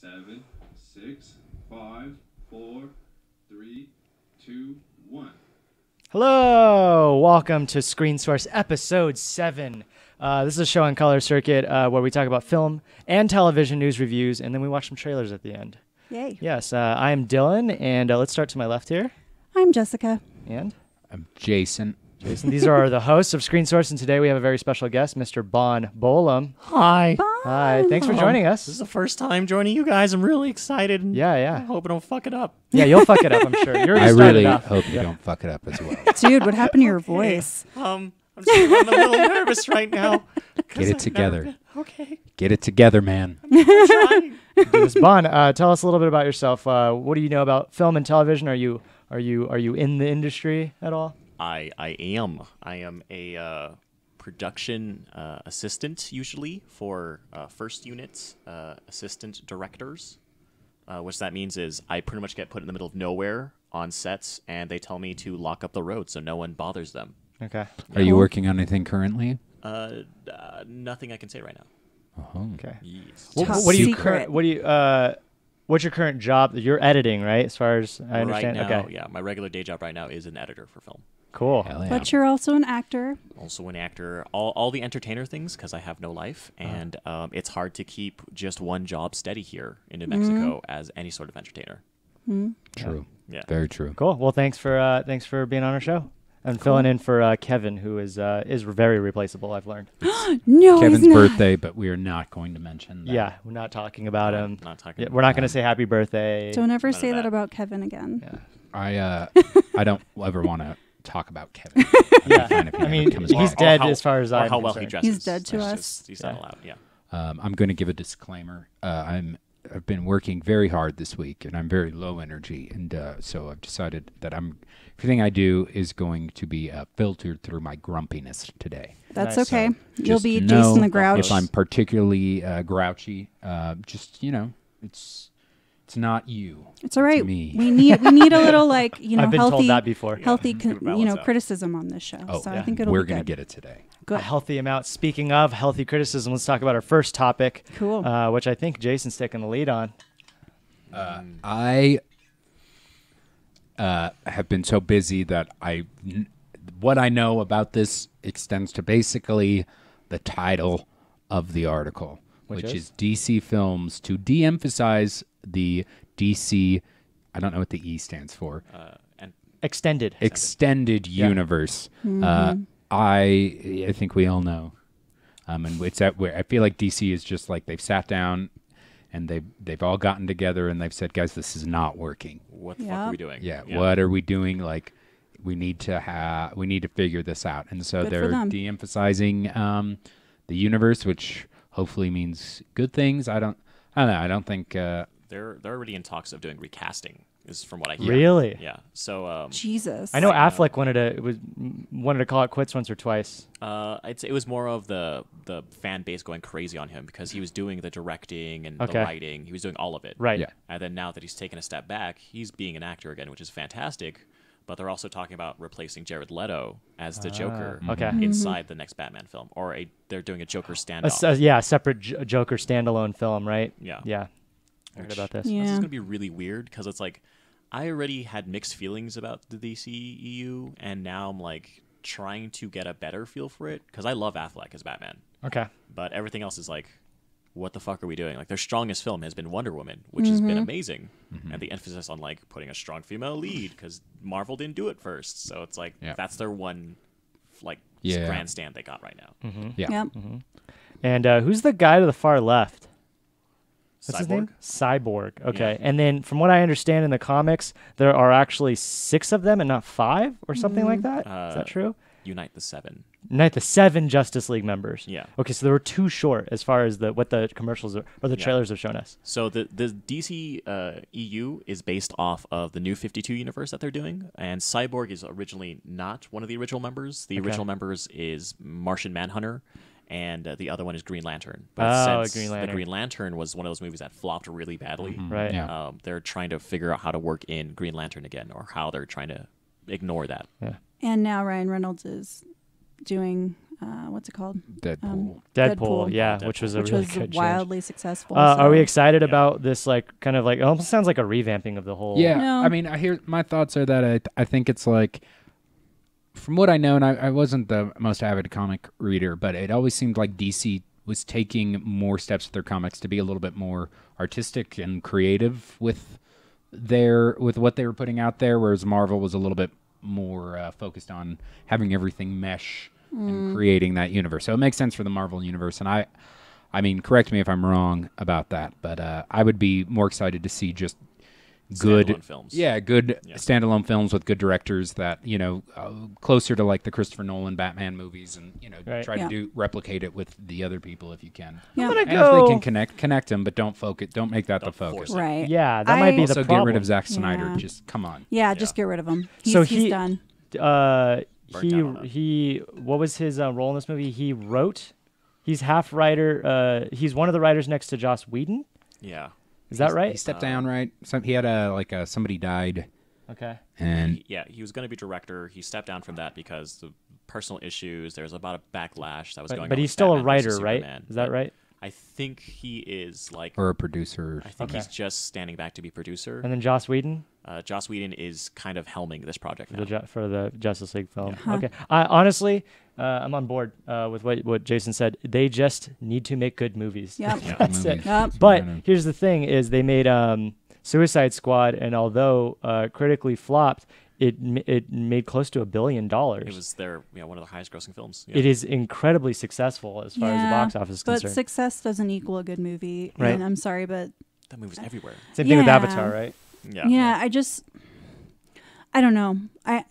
7, 6, 5, 4, 3, 2, 1. Hello, welcome to Screen Source Episode 7. This is a show on Color Circuit where we talk about film and television news reviews, and then we watch some trailers at the end. Yay. Yes, I am Dylan, and let's start to my left here. I'm Jessica. And? I'm Jason. These are the hosts of Screen Source, and today we have a very special guest, Mr. Bon Bolam. Hi. Bon. Hi, thanks for joining us. This is the first time joining you guys. I'm really excited. And Yeah. I hope I don't fuck it up. Yeah, you'll fuck it up, I'm sure. You're I started really off. hope you don't fuck it up as well. Dude, what happened to your voice? I'm a little nervous right now. Get it together. Okay. Get it together, man. I'm trying. Do this. Bon, tell us a little bit about yourself. What do you know about film and television? Are you in the industry at all? I am a production assistant usually for first unit assistant directors. Which that means is I pretty much get put in the middle of nowhere on sets, and they tell me to lock up the road so no one bothers them. Okay. Are you working on anything currently? Nothing I can say right now. Oh. Okay. Yes. Top What do you secret. what's your current job? You're editing, right? As far as I understand. Right now, okay. yeah, my regular day job right now is an editor for film. Cool. Hell yeah. But you're also an actor. Also an actor, all the entertainer things because I have no life, and it's hard to keep just one job steady here in New Mexico as any sort of entertainer. True. Yeah. Very true. Cool. Well, thanks for being on our show and filling in for Kevin, who is very replaceable. I've learned. No, Kevin's he's not. birthday, but we are not going to mention that. Yeah, we're not talking about Not- him. not talking Yeah, we're not going to say happy birthday. Don't ever None of say that that. about Kevin again. Yeah. I don't ever want to talk about Kevin. Yeah. Fine if he I never mean, comes he's on. dead how- as far as or I'm how well he concerned. dresses. He's dead to That's us. just- he's not Yeah. allowed. Yeah. I'm going to give a disclaimer. I've been working very hard this week, and I'm very low energy, and so I've decided that everything I do is going to be filtered through my grumpiness today. That's Nice. okay. So You'll just be know Jason the Grouch. If I'm particularly grouchy, it's not you. It's all right. me. We need a little I've been healthy, told that before. healthy, Keep it balanced out. criticism on this show. Oh, so yeah. I think it'll We're be going to good. get it today. A Good. healthy amount. Speaking of healthy criticism, let's talk about our first topic, Cool. which I think Jason's taking the lead on. I have been so busy that what I know about this extends to basically the title of the article, which is DC Films to de-emphasize the DC, I don't know what the E stands for, And extended universe. I think we all know. And it's that where I feel like DC is just like they've sat down and they've all gotten together and they've said, guys, this is not working. what the fuck Yeah. are we doing? Yeah, what are we doing? Like, we need to figure this out. And so Good for they're them. de-emphasizing the universe, which hopefully means good things. I don't know. I don't think. They're already in talks of doing recasting. Is from what I hear. Really? Yeah. So Jesus. I know Right now. Affleck wanted to call it quits once or twice. it was more of the fan base going crazy on him because he was doing the directing and the Okay. writing. He was doing all of it. Right. Yeah. And then now that he's taken a step back, he's being an actor again, which is fantastic. But they're also talking about replacing Jared Leto as the Joker okay. inside the next Batman film, or they're doing a Joker standoff. A separate Joker standalone film, right? Yeah. Yeah. I heard about this. This is Yeah. gonna be really weird because it's like I already had mixed feelings about the DCEU, and now I'm like trying to get a better feel for it because I love Affleck as Batman, Okay. but everything else is like, what the fuck are we doing? Like their strongest film has been Wonder Woman, which has been amazing, and the emphasis on like putting a strong female lead because Marvel didn't do it first, so it's like Yeah. that's their one like Yeah. grandstand they got right now. Yeah. Yep. And who's the guy to the far left? What's his Cyborg? name? Cyborg. Okay. Yeah. And then from what I understand in the comics, there are actually 6 of them and not 5 or something like that. Is that true? Unite the Seven. Not the 7 Justice League members. Yeah. Okay, so there were 2 short as far as what the commercials or the Yeah. trailers have shown us. So the DC EU is based off of the New 52 universe that they're doing, and Cyborg is originally not one of the original members. The original members is Martian Manhunter, and the other one is Green Lantern. But since Green Lantern. the Green Lantern was one of those movies that flopped really badly, Right. Yeah. they're trying to figure out how to work in Green Lantern again, or how they're trying to ignore that. Yeah. And now Ryan Reynolds is doing what's it called? Deadpool. yeah, Deadpool, which was a really good change. wildly successful. Are we so- excited about this? Like, kind of like, it almost sounds like a revamping of the whole. Yeah, No. I mean, I hear my thoughts are that I think it's like, from what I know, and I wasn't the most avid comic reader, but it always seemed like DC was taking more steps with their comics to be a little bit more artistic and creative with what they were putting out there, whereas Marvel was a little bit more focused on having everything mesh and creating that universe. So it makes sense for the Marvel universe, and I mean, correct me if I'm wrong about that, but I would be more excited to see just good Standalone films. good standalone films with good directors that, closer to like the Christopher Nolan Batman movies, and Right. try to replicate it with the other people if you can. Yeah. gonna And go. if they can connect them, but don't make that the Don't focus. force it. Right. Yeah, that might be Also, the get problem. rid of Zack Snyder. Yeah. Just come on. Yeah, just get rid of him. So He's done. Burnt out on that. He what was his role in this movie? He wrote. He's half writer. He's one of the writers next to Joss Whedon. Yeah. Is that He right? stepped down, right? He had somebody died, Okay. and He was going to be director. He stepped down from that because of personal issues. There's about a backlash that was going on. But he's with still a Batman writer, versus right? Superman. Is that But right? I think he is like. or a producer. I think Okay. he's just standing back to be producer. And then Joss Whedon Joss Whedon is kind of helming this project now. for the Justice League film. Huh. Okay. Honestly, I'm on board with what Jason said. They just need to make good movies. Yep. Yeah. That's it. Movies. Yep. But I know. here's the thing: is they made Suicide Squad, and although critically flopped, it made close to $1 billion. It was their one of the highest grossing films. Yeah. It is incredibly successful as far as the Yeah, box office is But concerned. success doesn't equal a good movie. Right. And I'm sorry, but That movie's everywhere. Same thing with Yeah. Avatar, right? yeah, I don't know.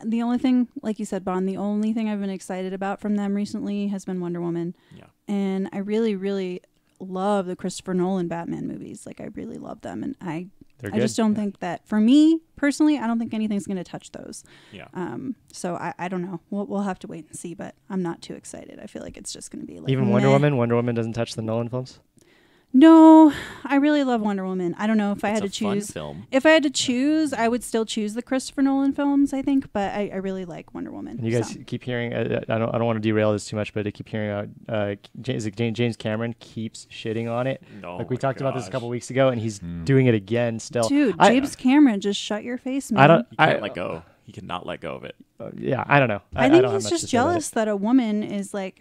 The only thing, like you said, Bon, the only thing I've been excited about from them recently has been Wonder Woman. Yeah. And I really, really love the Christopher Nolan Batman movies. Like, I really love them. And I They're I good. just don't think that, for me personally, I don't think anything's going to touch those. Yeah. So I don't know. We'll have to wait and see, but I'm not too excited. I feel like it's just going to be like Even Wonder meh. Woman. Wonder Woman doesn't touch the Nolan films. No, I really love Wonder Woman. I don't know if I It's had a to fun choose. film. If I had to choose, I would still choose the Christopher Nolan films, I think, but I really like Wonder Woman. And you guys so. keep hearing. I don't want to derail this too much, but I keep hearing James Cameron keeps shitting on it. Oh Like we my talked about this a gosh. couple weeks ago, and he's doing it again still. Dude, I- James Cameron, just shut your face, man. I don't. He can't let go. He cannot let go of it. Yeah, I don't know. I think don't have he's much just to say about jealous that a woman is like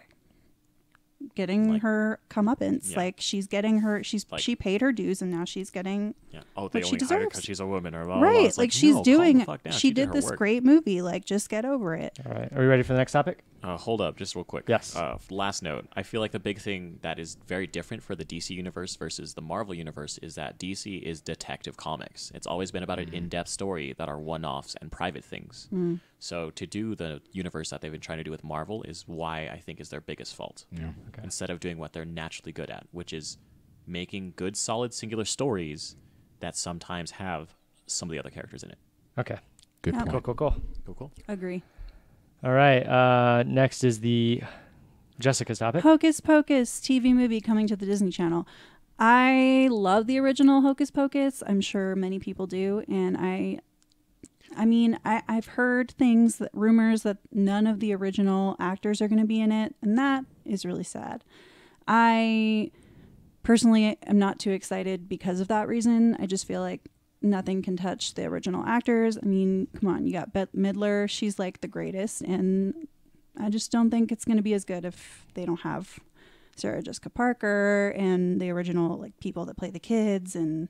getting Like- her comeuppance. Yeah. Like she's getting her. Like- she paid her dues, and now she's getting Yeah. Oh, they What she only hired her deserves. because she's a woman or blah, blah, blah. right. It's Like she's no, calm the doing. fuck down. She did her this work. great movie. Like just get over it. All right, are we ready for the next topic? Hold up, just real quick. Yes. Last note. I feel like the big thing that is very different for the DC universe versus the Marvel universe is that DC is detective comics. It's always been about an in-depth story that are one-offs and private things. So to do the universe that they've been trying to do with Marvel is why I think is their biggest fault. Yeah. Instead of doing what they're naturally good at, which is making good, solid, singular stories that sometimes have some of the other characters in it. Okay. Good Yeah. point. Cool. Cool. Agree. All right. Next is the Jessica's topic. Hocus Pocus TV movie coming to the Disney Channel. I love the original Hocus Pocus. I'm sure many people do, and I've heard things, rumors that none of the original actors are going to be in it, and that is really sad. I personally am not too excited because of that reason. I just feel like nothing can touch the original actors. I mean, come on, you got Bette Midler. She's like the greatest, and I just don't think it's going to be as good if they don't have Sarah Jessica Parker and the original like people that play the kids. And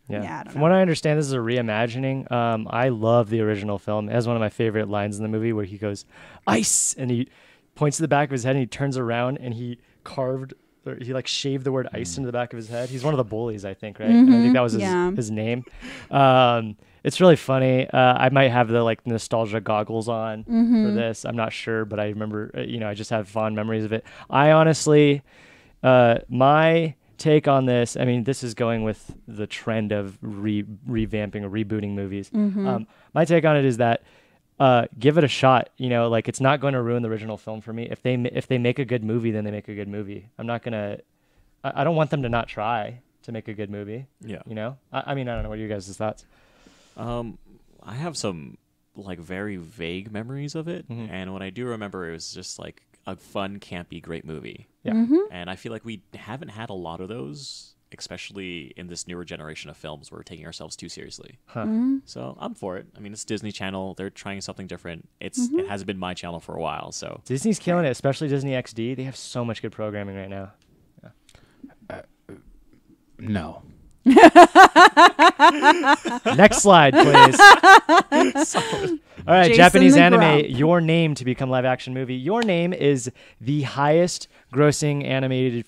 Yeah. I don't From know. what I understand, this is a reimagining. I love the original film. It has one of my favorite lines in the movie where he goes, "Ice," and he points to the back of his head and he turns around and he shaved the word ice into the back of his head. He's one of the bullies, I think, right? I think that was his name. It's really funny. I might have the like nostalgia goggles on for this. I'm not sure, but I remember, I just have fond memories of it. I honestly, my take on this, I mean, this is going with the trend of revamping or rebooting movies. My take on it is that give it a shot. Like it's not going to ruin the original film for me. If they make a good movie, then they make a good movie. I don't want them to not try to make a good movie. Yeah. I mean, I don't know. What are you guys' thoughts? I have some like very vague memories of it, and what I do remember, it was just like a fun, campy, great movie. Yeah. And I feel like we haven't had a lot of those, especially in this newer generation of films where we're taking ourselves too seriously. So I'm for it. I mean, it's Disney Channel. They're trying something different. It hasn't been my channel for a while. So Disney's killing it, especially Disney XD. They have so much good programming right now. No. Next slide, please. All right, Jason Japanese the anime, Grump. Your Name to become live action movie. Your Name is the highest grossing animated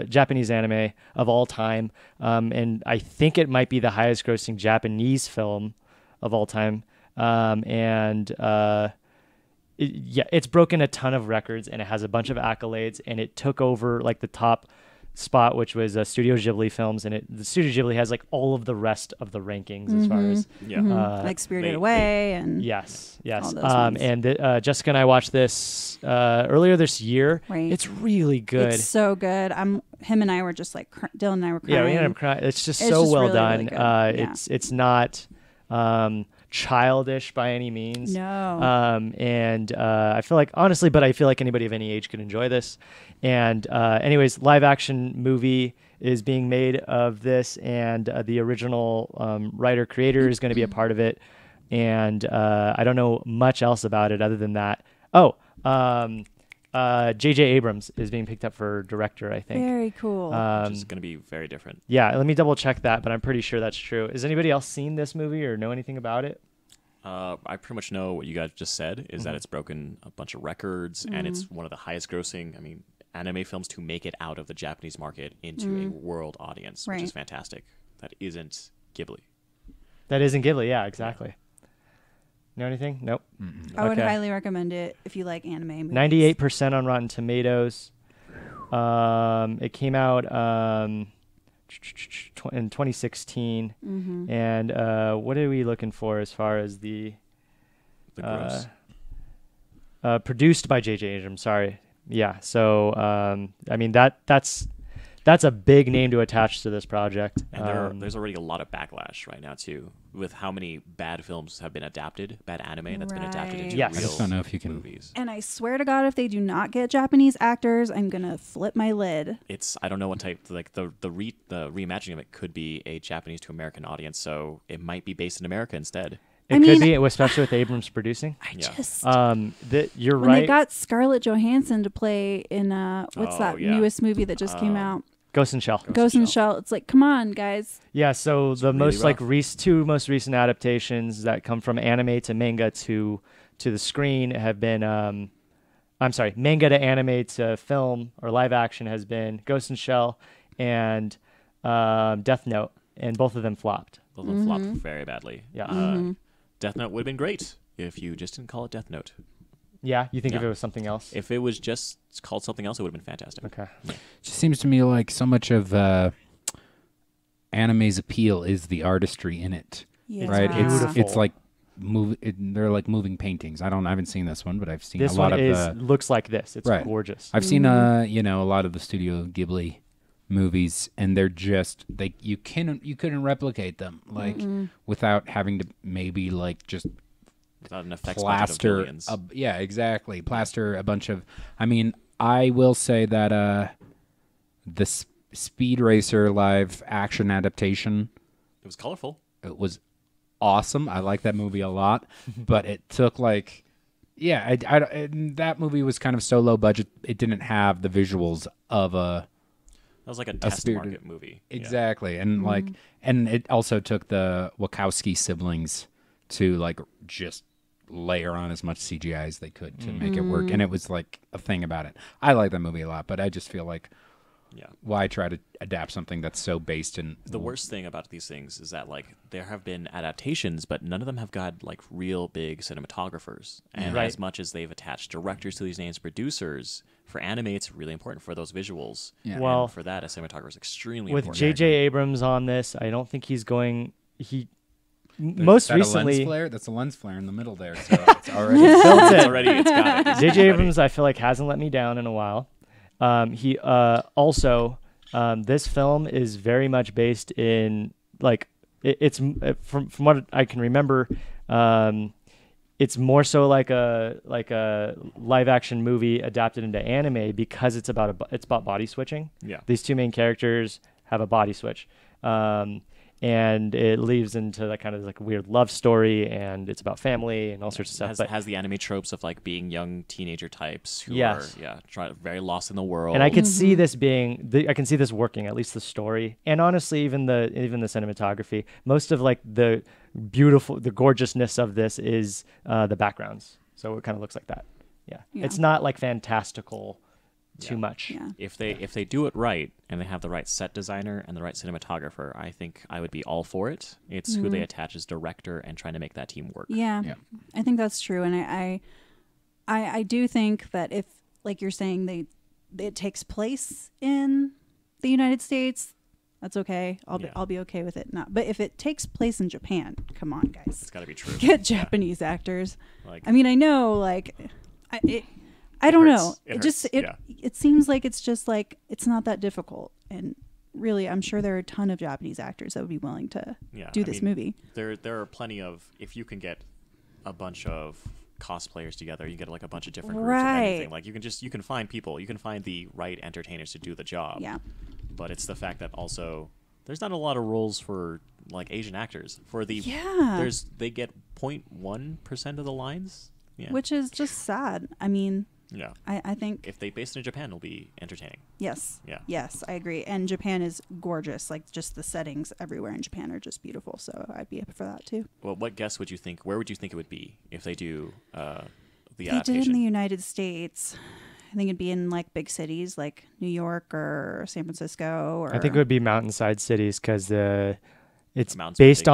Japanese anime of all time. And I think it might be the highest grossing Japanese film of all time. It's broken a ton of records and it has a bunch of accolades and it took over like the top spot, which was Studio Ghibli films, and the Studio Ghibli has like all of the rest of the rankings as far as Like Spirited Away and yes all those ones. and Jessica and I watched this earlier this year. Right. It's really good. It's so good. Him and I were just like Dylan and I were crying. Yeah, we ended up crying. It's just It's so just well really, done. really good. Yeah. It's not childish by any means. No. I feel like honestly, but I feel like anybody of any age could enjoy this. And anyways, live action movie is being made of this, and the original writer creator is going to be a part of it. And I don't know much else about it other than that. J.J. Abrams is being picked up for director, I think. Very cool. which is going to be very different. Yeah, let me double check that, but I'm pretty sure that's true. Has anybody else seen this movie or know anything about it? I pretty much know what you guys just said is that it's broken a bunch of records and it's one of the highest grossing, anime films to make it out of the Japanese market into a world audience, which is Right. fantastic. That isn't Ghibli. That isn't Ghibli, yeah, exactly. Know anything? Nope. I would okay. highly recommend it if you like anime movies. 98% on Rotten Tomatoes. It came out in 2016. And what are we looking for as far as the Gross. produced by J.J. Abrams? Sorry. Yeah. So that's a big name to attach to this project. And there's already a lot of backlash right now too, with how many bad films have been adapted, bad anime that's been adapted into Yes. real I just don't know if you can- movies. And I swear to God, if they do not get Japanese actors, I'm gonna flip my lid. I don't know what type, like the reimagining of it could be a Japanese to American audience, so it might be based in America instead. It I could mean- be, especially with Abrams producing. Yeah. Just You're when right. they got Scarlett Johansson to play in what's Oh, that yeah. newest movie that just came out? Ghost in Shell. Ghost in the Shell. It's like, come on, guys. Yeah, so the really most like rough. two most recent adaptations that come from anime to manga to the screen have been manga to anime to film or live action has been Ghost in Shell and Death Note, and both of them flopped. Both of them flopped very badly. Yeah. Death Note would have been great if you just didn't call it Death Note. Yeah, you think if Yeah. it was something else? If it was just called something else, it would have been fantastic. Okay. It just seems to me like so much of anime's appeal is the artistry in it, Yeah. right? beautiful. It's like they're like moving paintings. I haven't seen this one, but I've seen This a lot one of looks like this. It's Right. gorgeous. I've seen a lot of the Studio Ghibli movies, and they're just you couldn't replicate them without having to maybe like just Without an effects budget of plaster billions. exactly plaster a bunch of. I mean, I will say that the Speed Racer live action adaptation, It was colorful. it was awesome. I like that movie a lot, but it took that movie was kind of so low budget. It didn't have the visuals of a That was like a test Spirited- market movie. Yeah. exactly, and and it also took the Wachowski siblings to like just layer on as much CGI as they could to make it work, and it was like a thing about it. I like that movie a lot, but I just feel like Yeah. why try to adapt something that's so based in The worst thing about these things is that like there have been adaptations, but none of them have got like real big cinematographers. And Right. as much as they've attached directors to these names, producers, for anime it's really important for those visuals. Yeah. And Well, for that, a cinematographer is extremely With important. J.J. Abrams on this, I don't think he's going. There's- Most is that a lens recently, flare? That's a lens flare in the middle there, so it's already built It's it. already, it's got it. It's J.J. ready. Abrams, I feel like, hasn't let me down in a while. He also, this film is very much based in like it's from what I can remember. it's more so like a live action movie adapted into anime because it's about body switching. Yeah. These two main characters have a body switch. And it leads into that kind of like weird love story, and it's about family and all sorts of stuff. It has the anime tropes of like being young teenager types who Yes. are very lost in the world. And I could see this I can see this working, at least the story, and honestly, even the cinematography. Most of like the gorgeousness of this is the backgrounds, so it kind of looks like that. Yeah, it's not like fantastical too much. Yeah. If they do it right and they have the right set designer and the right cinematographer, I think I would be all for it. It's who they attach as director and trying to make that team work. Yeah. I think that's true, and I do think that if, like you're saying, it takes place in the United States, that's okay. I'll be okay with it. But if it takes place in Japan, come on, guys, It's got to be true. get Japanese actors. Like, I mean, I know, like, I don't know. It It seems like it's just like it's not that difficult, and really, I'm sure there are a ton of Japanese actors that would be willing to do this movie. There are plenty of, if you can get a bunch of cosplayers together, you get like a bunch of different groups of anything. Like you can find people, you can find the right entertainers to do the job. Yeah. But it's the fact that also there's not a lot of roles for like Asian actors. They get 0.1% of the lines. Yeah. Which is just sad. I mean, yeah. I think if they base it in Japan, it'll be entertaining. yes. Yeah. Yes, I agree. And Japan is gorgeous. Like just the settings everywhere in Japan are just beautiful. So I'd be up for that too. Well, what guess would you think? Where would you think it would be if they do the They adaptation? did in the United States. I think it'd be in like big cities like New York or San Francisco. Or I think it would be mountainside cities because it's Mountains based big.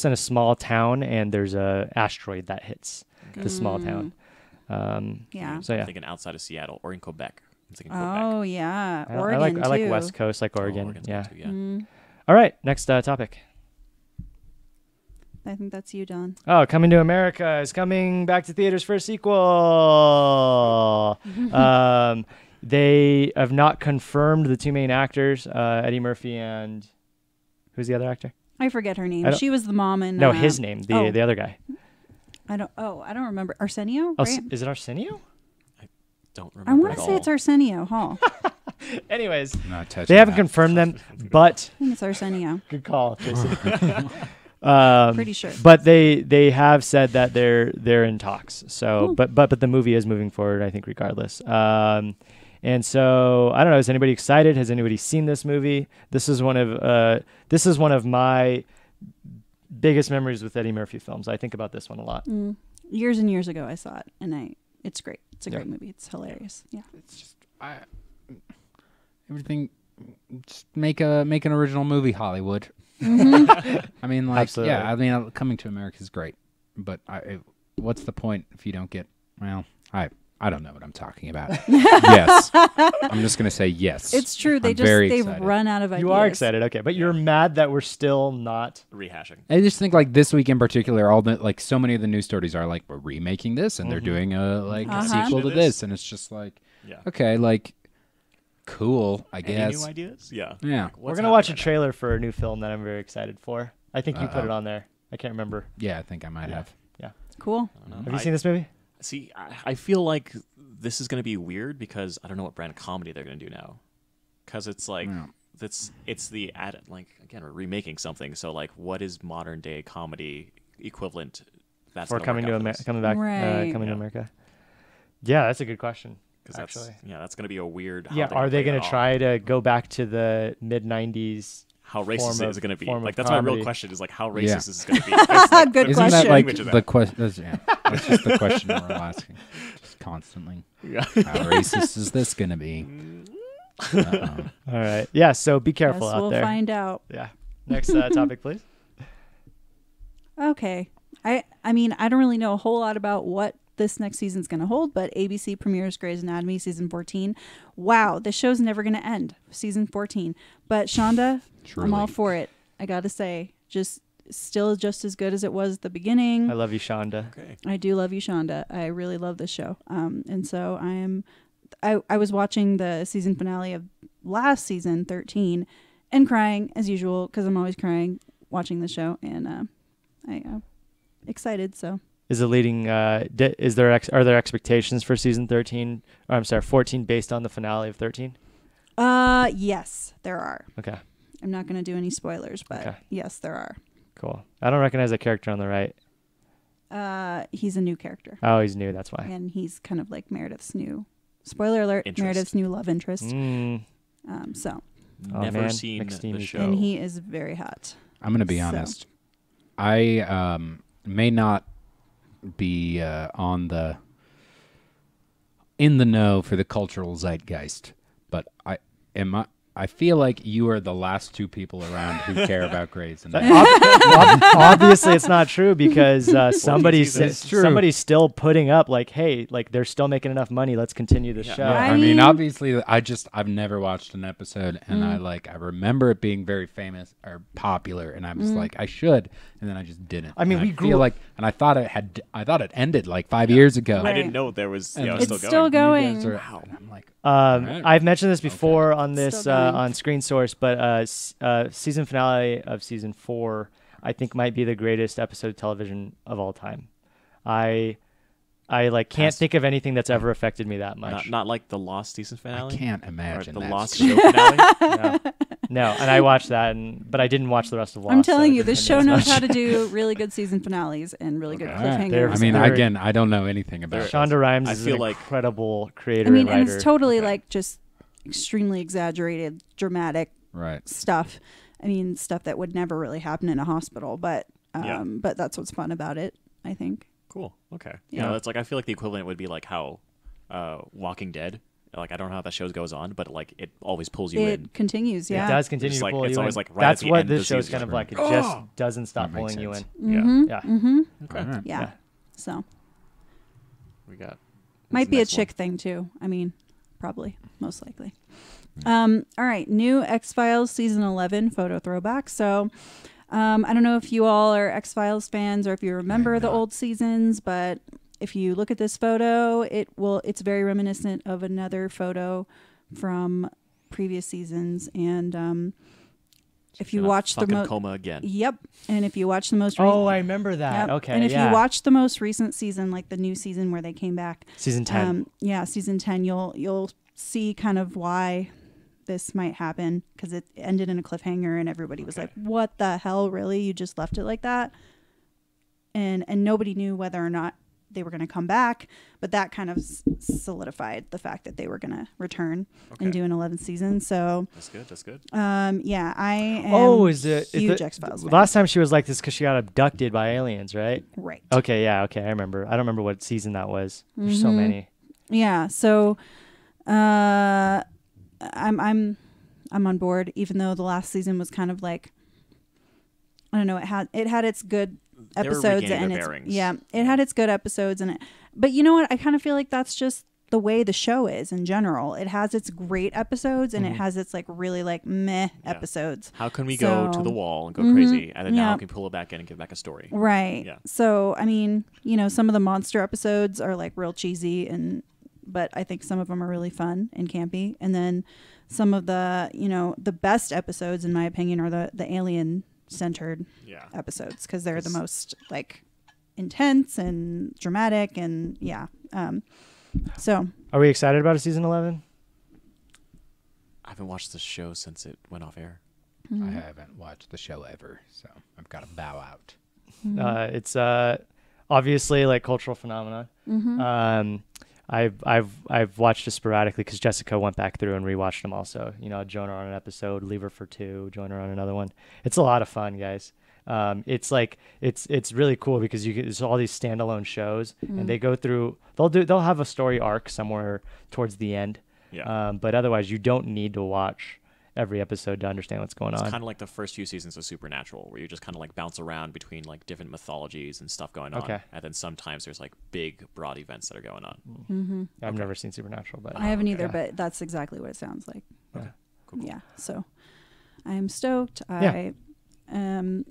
on a small town, and there's a asteroid that hits the small town. Yeah. So yeah. I'm thinking outside of Seattle or in Quebec. I'm thinking Quebec. Oh yeah, I Oregon like too. West Coast, like Oregon. Oregon's Yeah. good too, yeah. All right, next topic. I think that's you, Don. Oh, Coming to America is coming back to theaters for a sequel. They have not confirmed the two main actors, Eddie Murphy and who's the other actor? I forget her name. She was the mom in. No, his name. The other guy. I don't remember. Arsenio, right? Is it Arsenio? Don't I remember want at to say all. it's Arsenio Hall. Anyways, Not touching they haven't that. confirmed them, but I think it's Arsenio. good call, Jason. Pretty sure. But they have said that they're in talks. So, but the movie is moving forward, I think, regardless. And so I don't know. Is anybody excited? Has anybody seen this movie? This is one of my biggest memories with Eddie Murphy films. I think about this one a lot. Years and years ago, I saw it, and it's great. It's a great movie. It's hilarious. Yeah. It's just everything. Just make an original movie, Hollywood. I mean, like, Absolutely. yeah. I mean, Coming to America is great, but what's the point if you don't get? Well, I don't know what I'm talking about. Yes, I'm just gonna say yes. It's true. They've excited. run out of ideas. You are excited, okay? But you're mad that we're still not. Rehashing. I just think like this week in particular, so many of the news stories are like we're remaking this and they're doing a sequel to this, and it's just like okay, like cool, I guess. Any new ideas? Yeah. Yeah. We're gonna watch a trailer for a new film that I'm very excited for. I think you put it on there. I can't remember. Yeah, I think I might have. Yeah. Cool. Have you seen this movie? See, I feel like this is going to be weird because I don't know what brand of comedy they're going to do now. Because it's like, it's the like, again, we're remaking something. So, like, what is modern day comedy equivalent? That's For coming to Right. Coming to America. Yeah, that's a good question. Actually, that's going to be a weird. yeah. Are they going to try to go back to the mid '90s? How racist is it going to be? form of Like, that's my comedy. real question is like, how racist is it going to be? Good Isn't question. that like Language of the that. question? That's just the question we're all asking, just constantly. Yeah. How racist is this gonna be? All right. Yeah. So be careful Yes, out we'll there. find out. Yeah. Next topic, please. Okay. I mean, I don't really know a whole lot about what this next season's going to hold, but ABC premieres Grey's Anatomy season 14. Wow, the show's never going to end. Season 14. But Shonda, I'm all Truly. for it. I got to say, still just as good as it was at the beginning. I love you, Shonda. Okay. I do love you, Shonda. I really love this show. And so I was watching the season finale of last season 13 and crying as usual because I'm always crying watching the show, and I excited. So is the leading. Are there expectations for season 13? Or I'm sorry, 14, based on the finale of 13? Yes, there are. Okay, I'm not going to do any spoilers, but Okay. yes, there are. cool. I don't recognize that character on the right. He's a new character, Oh, he's new. That's why. and he's kind of like Meredith's new. Spoiler alert: Interest. Meredith's new love interest. Mm. So, Oh, Never man. seen Mixed the TV show. and he is very hot. I'm going to be So- honest. I may not be in the know for the cultural zeitgeist, but I feel like you are the last two people around who care about Grey's Anatomy. Obviously, it's not true because somebody's It's true. somebody's still putting up like, hey, like they're still making enough money. Let's continue the show. I I mean, mean- obviously, I've never watched an episode, and I remember it being very famous or popular, and I was like, I should, and then I just didn't. I mean, And we grew feel up- like, and I thought it ended like 5 years ago. Right. I didn't know there was. And It's It's still still going. going. You guys are- Wow. and I'm like, I've Alright. mentioned this before on this Still going. on Screen Source, but season finale of season 4, I think might be the greatest episode of television of all time. I like can't Past- think of anything that's ever affected me that much. Not like the Lost season finale. I can't Or imagine the that's Lost true. show finale. No, and I watched that, but I didn't watch the rest of Lost. I'm so telling it you, didn't this hit me show as knows much. how to do really good season finales and really good Okay. cliffhangers. There- I mean, Very- again, I don't know anything about it. Shonda Rhimes I is feel an like- incredible creator I mean, and and writer. it's totally like just extremely exaggerated, dramatic Right. stuff. I mean, stuff that would never really happen in a hospital, but Yeah. but that's what's fun about it, I think. Cool. Okay. Yeah. That's like I feel like the equivalent would be like how Walking Dead. Like I don't know how that show goes on, but like it always pulls you in. It continues, yeah. It does continue It's to like- pull it's you always in. like right That's at the what end of this the show's season. kind of like. It Oh! just doesn't stop That makes pulling you in. sense. Mm-hmm. Yeah. Mm-hmm. Okay. Alright. Yeah. Yeah. So We got. might what's the be a next chick thing too. I mean, probably, most likely. All right, new X-Files season 11 photo throwback. So I don't know if you all are X-Files fans or if you remember the old seasons, but if you look at this photo, it's very reminiscent of another photo from previous seasons. And if you Gonna watch the fucking coma again. Yep. And if you watch the most Oh, I remember that. Yep. Okay. And if yeah. you watch the most recent season, like the new season where they came back, season 10, season 10, you'll see kind of why this might happen, because it ended in a cliffhanger and everybody was like, what the hell, really? You just left it like that? And nobody knew whether or not they were going to come back, but that kind of solidified the fact that they were going to return and do an 11th season. So That's good. That's good. yeah, I am Oh, is it huge the- X-Files fan. Last time she was like this because she got abducted by aliens, right? Right. Okay, yeah, okay, I remember. I don't remember what season that was. There's so many. Yeah, so I'm on board, even though the last season was kind of like, I don't know, it had its good They were episodes regaining and their its bearings. it had its good episodes and but you know what, I kind of feel like that's just the way the show is in general. It has its great episodes and it has its like really like meh episodes. How can we go to So- the wall and go crazy, and then now yeah. we can pull it back in and give back a story? Right. Yeah. So, I mean, you know, some of the monster episodes are like real cheesy but I think some of them are really fun and campy. And then some of the, you know, the best episodes in my opinion are the alien centered Yeah. episodes, because they're the most like intense and dramatic and yeah. So Are we excited about a season 11? I haven't watched the show since it went off air. Mm-hmm. I haven't watched the show ever, so I've got to bow out. It's obviously like cultural phenomenon. I've watched it sporadically because Jessica went back through and rewatched them also. You know, join her on an episode, leave her for 2, join her on another one. It's a lot of fun, guys. It's like it's really cool because there's all these standalone shows and they go through. They'll have a story arc somewhere towards the end. Yeah. But otherwise, you don't need to watch every episode to understand what's going It's on. kind of like the first few seasons of Supernatural, where you just kind of like bounce around between like different mythologies and stuff going on. Okay. And then sometimes there's like big, broad events that are going on. I've never seen Supernatural, but I haven't either, yeah. but that's exactly what it sounds like. Cool. Yeah. So I am stoked. Yeah. I am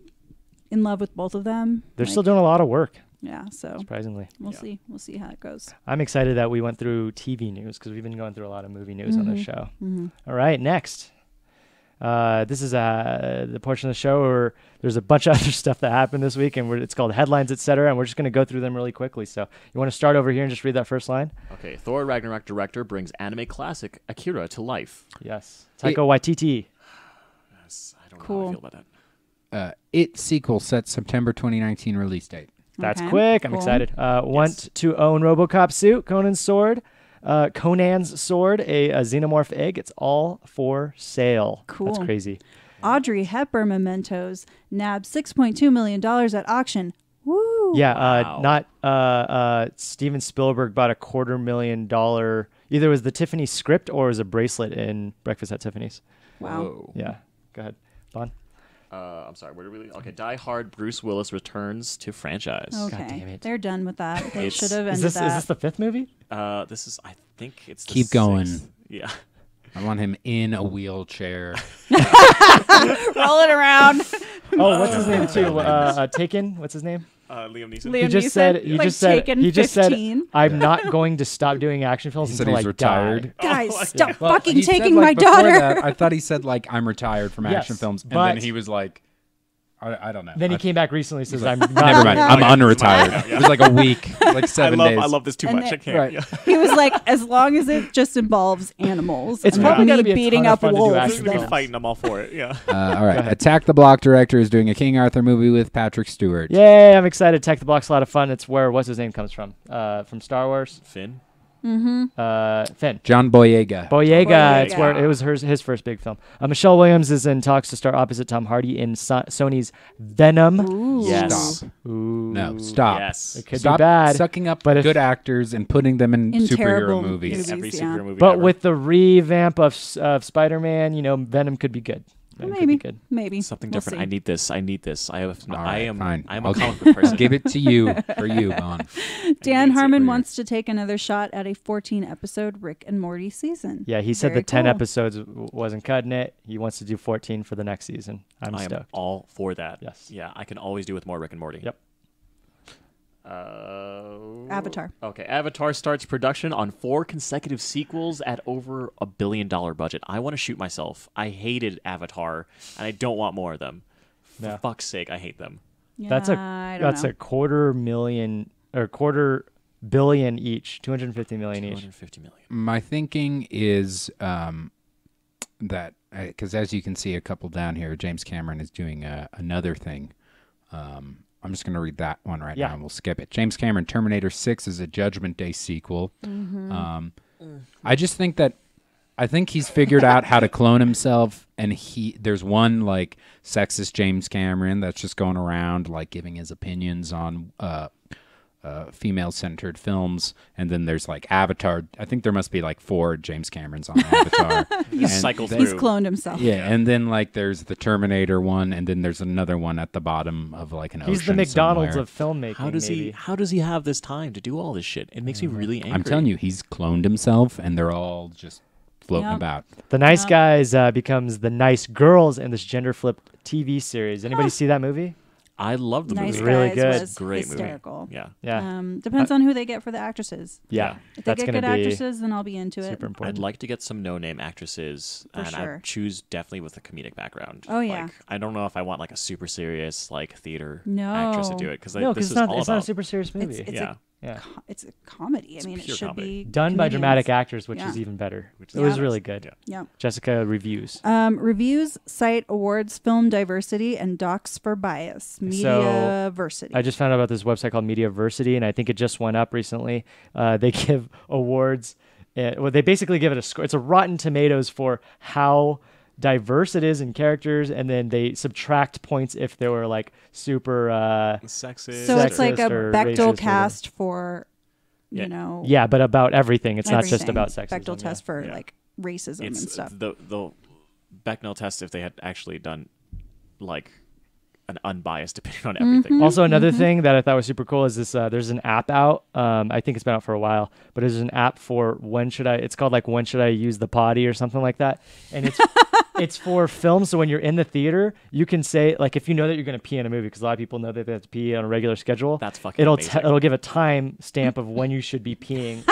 in love with both of them. They're Like, still doing a lot of work, yeah. So surprisingly. we'll Yeah. see. We'll see how it goes. I'm excited that we went through TV news because we've been going through a lot of movie news on this show. All right, next. This is the portion of the show where there's a bunch of other stuff that happened this week, and it's called Headlines, etc. And we're just going to go through them really quickly. So you want to start over here and just read that first line? Okay, Thor Ragnarok director brings anime classic Akira to life. Yes. Taika Waititi. Yes, I don't know how Cool. I feel about that. It sequel set September 2019 release date. That's Okay, quick. I'm cool. excited. Want to own RoboCop suit, Conan's sword, a xenomorph egg. It's all for sale. Cool. That's crazy. Audrey Hepburn mementos nabbed $6.2 million at auction. Woo! Yeah, Wow. not Steven Spielberg bought $250,000. Either it was the Tiffany script or it was a bracelet in Breakfast at Tiffany's. Wow. Whoa. Yeah. Go ahead, Bon. I'm sorry. Where do we? Okay, Die Hard. Bruce Willis returns to franchise. Okay. damn it. They're done with that. They It's- should have ended Is that. this the fifth movie? This is. I think it's. The Keep going. 6th. Yeah. I want him in a wheelchair. Roll it around. Oh, what's his name too? Taken. What's his name? Liam Neeson. Liam He just Neeson, said. He like just said. Taken he just said. 15. I'm not going to stop doing action films He said until he's I retired. die. Guys, stop Well, fucking he said, taking like, my before daughter. that, I thought he said like I'm retired from Yes, action films, and but- then he was like, I don't know. Then he I- came back recently. Says like, I'm not. Never mind. I'm unretired. Yeah. It was like a week, like 7 days. I love this too And much. then- I can't. Right. Yeah. He was like, as long as it just involves animals. It's and probably not gotta me be a ton beating of up fun to do wolves. action If we films. can fight, and I'm all for it. Yeah. All right. Attack the Block director is doing a King Arthur movie with Patrick Stewart. Yay! I'm excited. Attack the Block's a lot of fun. It's where what's his name comes from? From Star Wars. Finn. Finn. John Boyega. Boyega. It's Boyega. where it was his first big film. Michelle Williams is in talks to star opposite Tom Hardy in Sony's Venom. Ooh. Yes. Stop. Ooh. No, stop. Yes. It could Stop be bad. sucking up but if- good actors and putting them in In superhero terrible movies. movies. Every Yeah. superhero movie. But ever. with the revamp of Spider-Man, Venom could be good. Venom could be Maybe. good. Maybe. something We'll different. see. I need this. I need this. I have. All I right, am. fine. I'm a Okay. comic book person. Give it to you for you, Vaughn. Dan needs it. Harmon wants to take another shot at a 14-episode Rick and Morty season. Yeah, he said Very the 10 cool. episodes wasn't cutting it. He wants to do 14 for the next season. I'm I am stoked. all for that. Yes. Yeah, I can always do with more Rick and Morty. Yep. Avatar. Okay, Avatar starts production on 4 consecutive sequels at over $1 billion budget. I want to shoot myself. I hated Avatar, and I don't want more of them. For Yeah. fuck's sake, I hate them. Yeah, That's I don't know. a $250 million each, 250 million each. 250 million. My thinking is that because as you can see a couple down here, James Cameron is doing another thing. I'm just going to read that one right Yeah. now and we'll skip it. James Cameron, Terminator 6 is a Judgment Day sequel. I just think that I think he's figured out how to clone himself, and there's one like sexist James Cameron that's just going around like giving his opinions on female-centered films, and then there's like Avatar. I think there must be like 4 James Camerons on Avatar. He's cycled then- through. He's cloned himself. Yeah, and then like there's the Terminator one, and then there's another one at the bottom of like an ocean. He's the McDonald's somewhere. of filmmaking. How does maybe. he? How does he have this time to do all this shit? It makes me really angry. I'm telling you, he's cloned himself, and they're all just floating Yep. about. The nice guys becomes the nice girls in this gender flipped TV series. Anybody see that movie? I love the Nice movie. Really Guys good. was Great hysterical. movie. Yeah. Yeah. Depends on who they get for the actresses. Yeah. If they That's get going good to be actresses, then I'll be into it. super important. I'd like to get some no-name actresses, For and sure. I choose definitely with a comedic background. Oh, yeah. Like, I don't know if I want like a super serious like theater No. actress to do it because No, this because is it's all not about. a super serious movie. It's yeah. yeah. it's a comedy. I mean, it pure should comedy. be Done by comedians. dramatic actors, which Yeah. is even better. Which It is was Yeah. really good. Yeah. Yeah. Jessica reviews. Reviews cite awards film diversity and docs for bias. Mediaversity. I just found out about this website called Mediaversity, and I think it just went up recently. They give awards. Well, they basically give it a score. It's a Rotten Tomatoes for how diverse it is in characters, and then they subtract points if they were like super. Sexist. so it's like a sexist or racist or Bechdel whatever. cast for, Yeah. you know, Yeah, but about everything. It's not just everything. about sexism. Bechdel yeah. test for Yeah. like racism it's and stuff. the Bechdel test if they had actually done like an unbiased opinion on everything. Mm-hmm. Also, another thing that I thought was super cool is this. There's an app out. I think it's been out for a while, but there's an app for it's called like when should I use the potty or something like that, and it's it's for film. So when you're in the theater, you can say like if you know that you're going to pee in a movie, because a lot of people know that they have to pee on a regular schedule. That's fucking It'll amazing. it'll give a time stamp of when you should be peeing,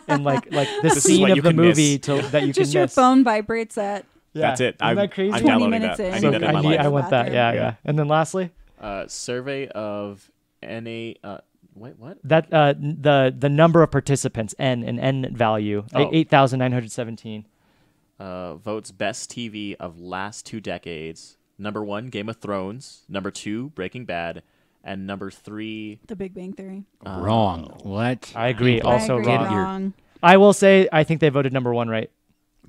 and like the This is scene what of you the can movie miss. that you Just can your miss. phone vibrates at That's it. Isn't that crazy? I'm 20 downloading minutes that. in. I So need that in my need- life. I want that. Bathroom. Yeah. And then lastly, Survey of NA. Wait, what? that the number of participants, an N value, Oh. 8,917. Votes best TV of last 2 decades. Number 1, Game of Thrones. Number 2, Breaking Bad. And number 3, The Big Bang Theory. Wrong. What? I agree. Also I agree, wrong. wrong. I will say I think they voted number 1 right.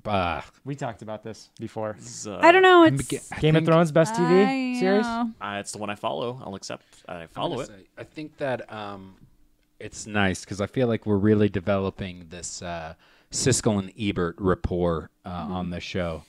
Uh, We talked about this before. I don't know. It's Game of Thrones best TV I series. know. it's the one I follow. I'll accept. I follow it. I think that it's nice because I feel like we're really developing this Siskel and Ebert rapport on the show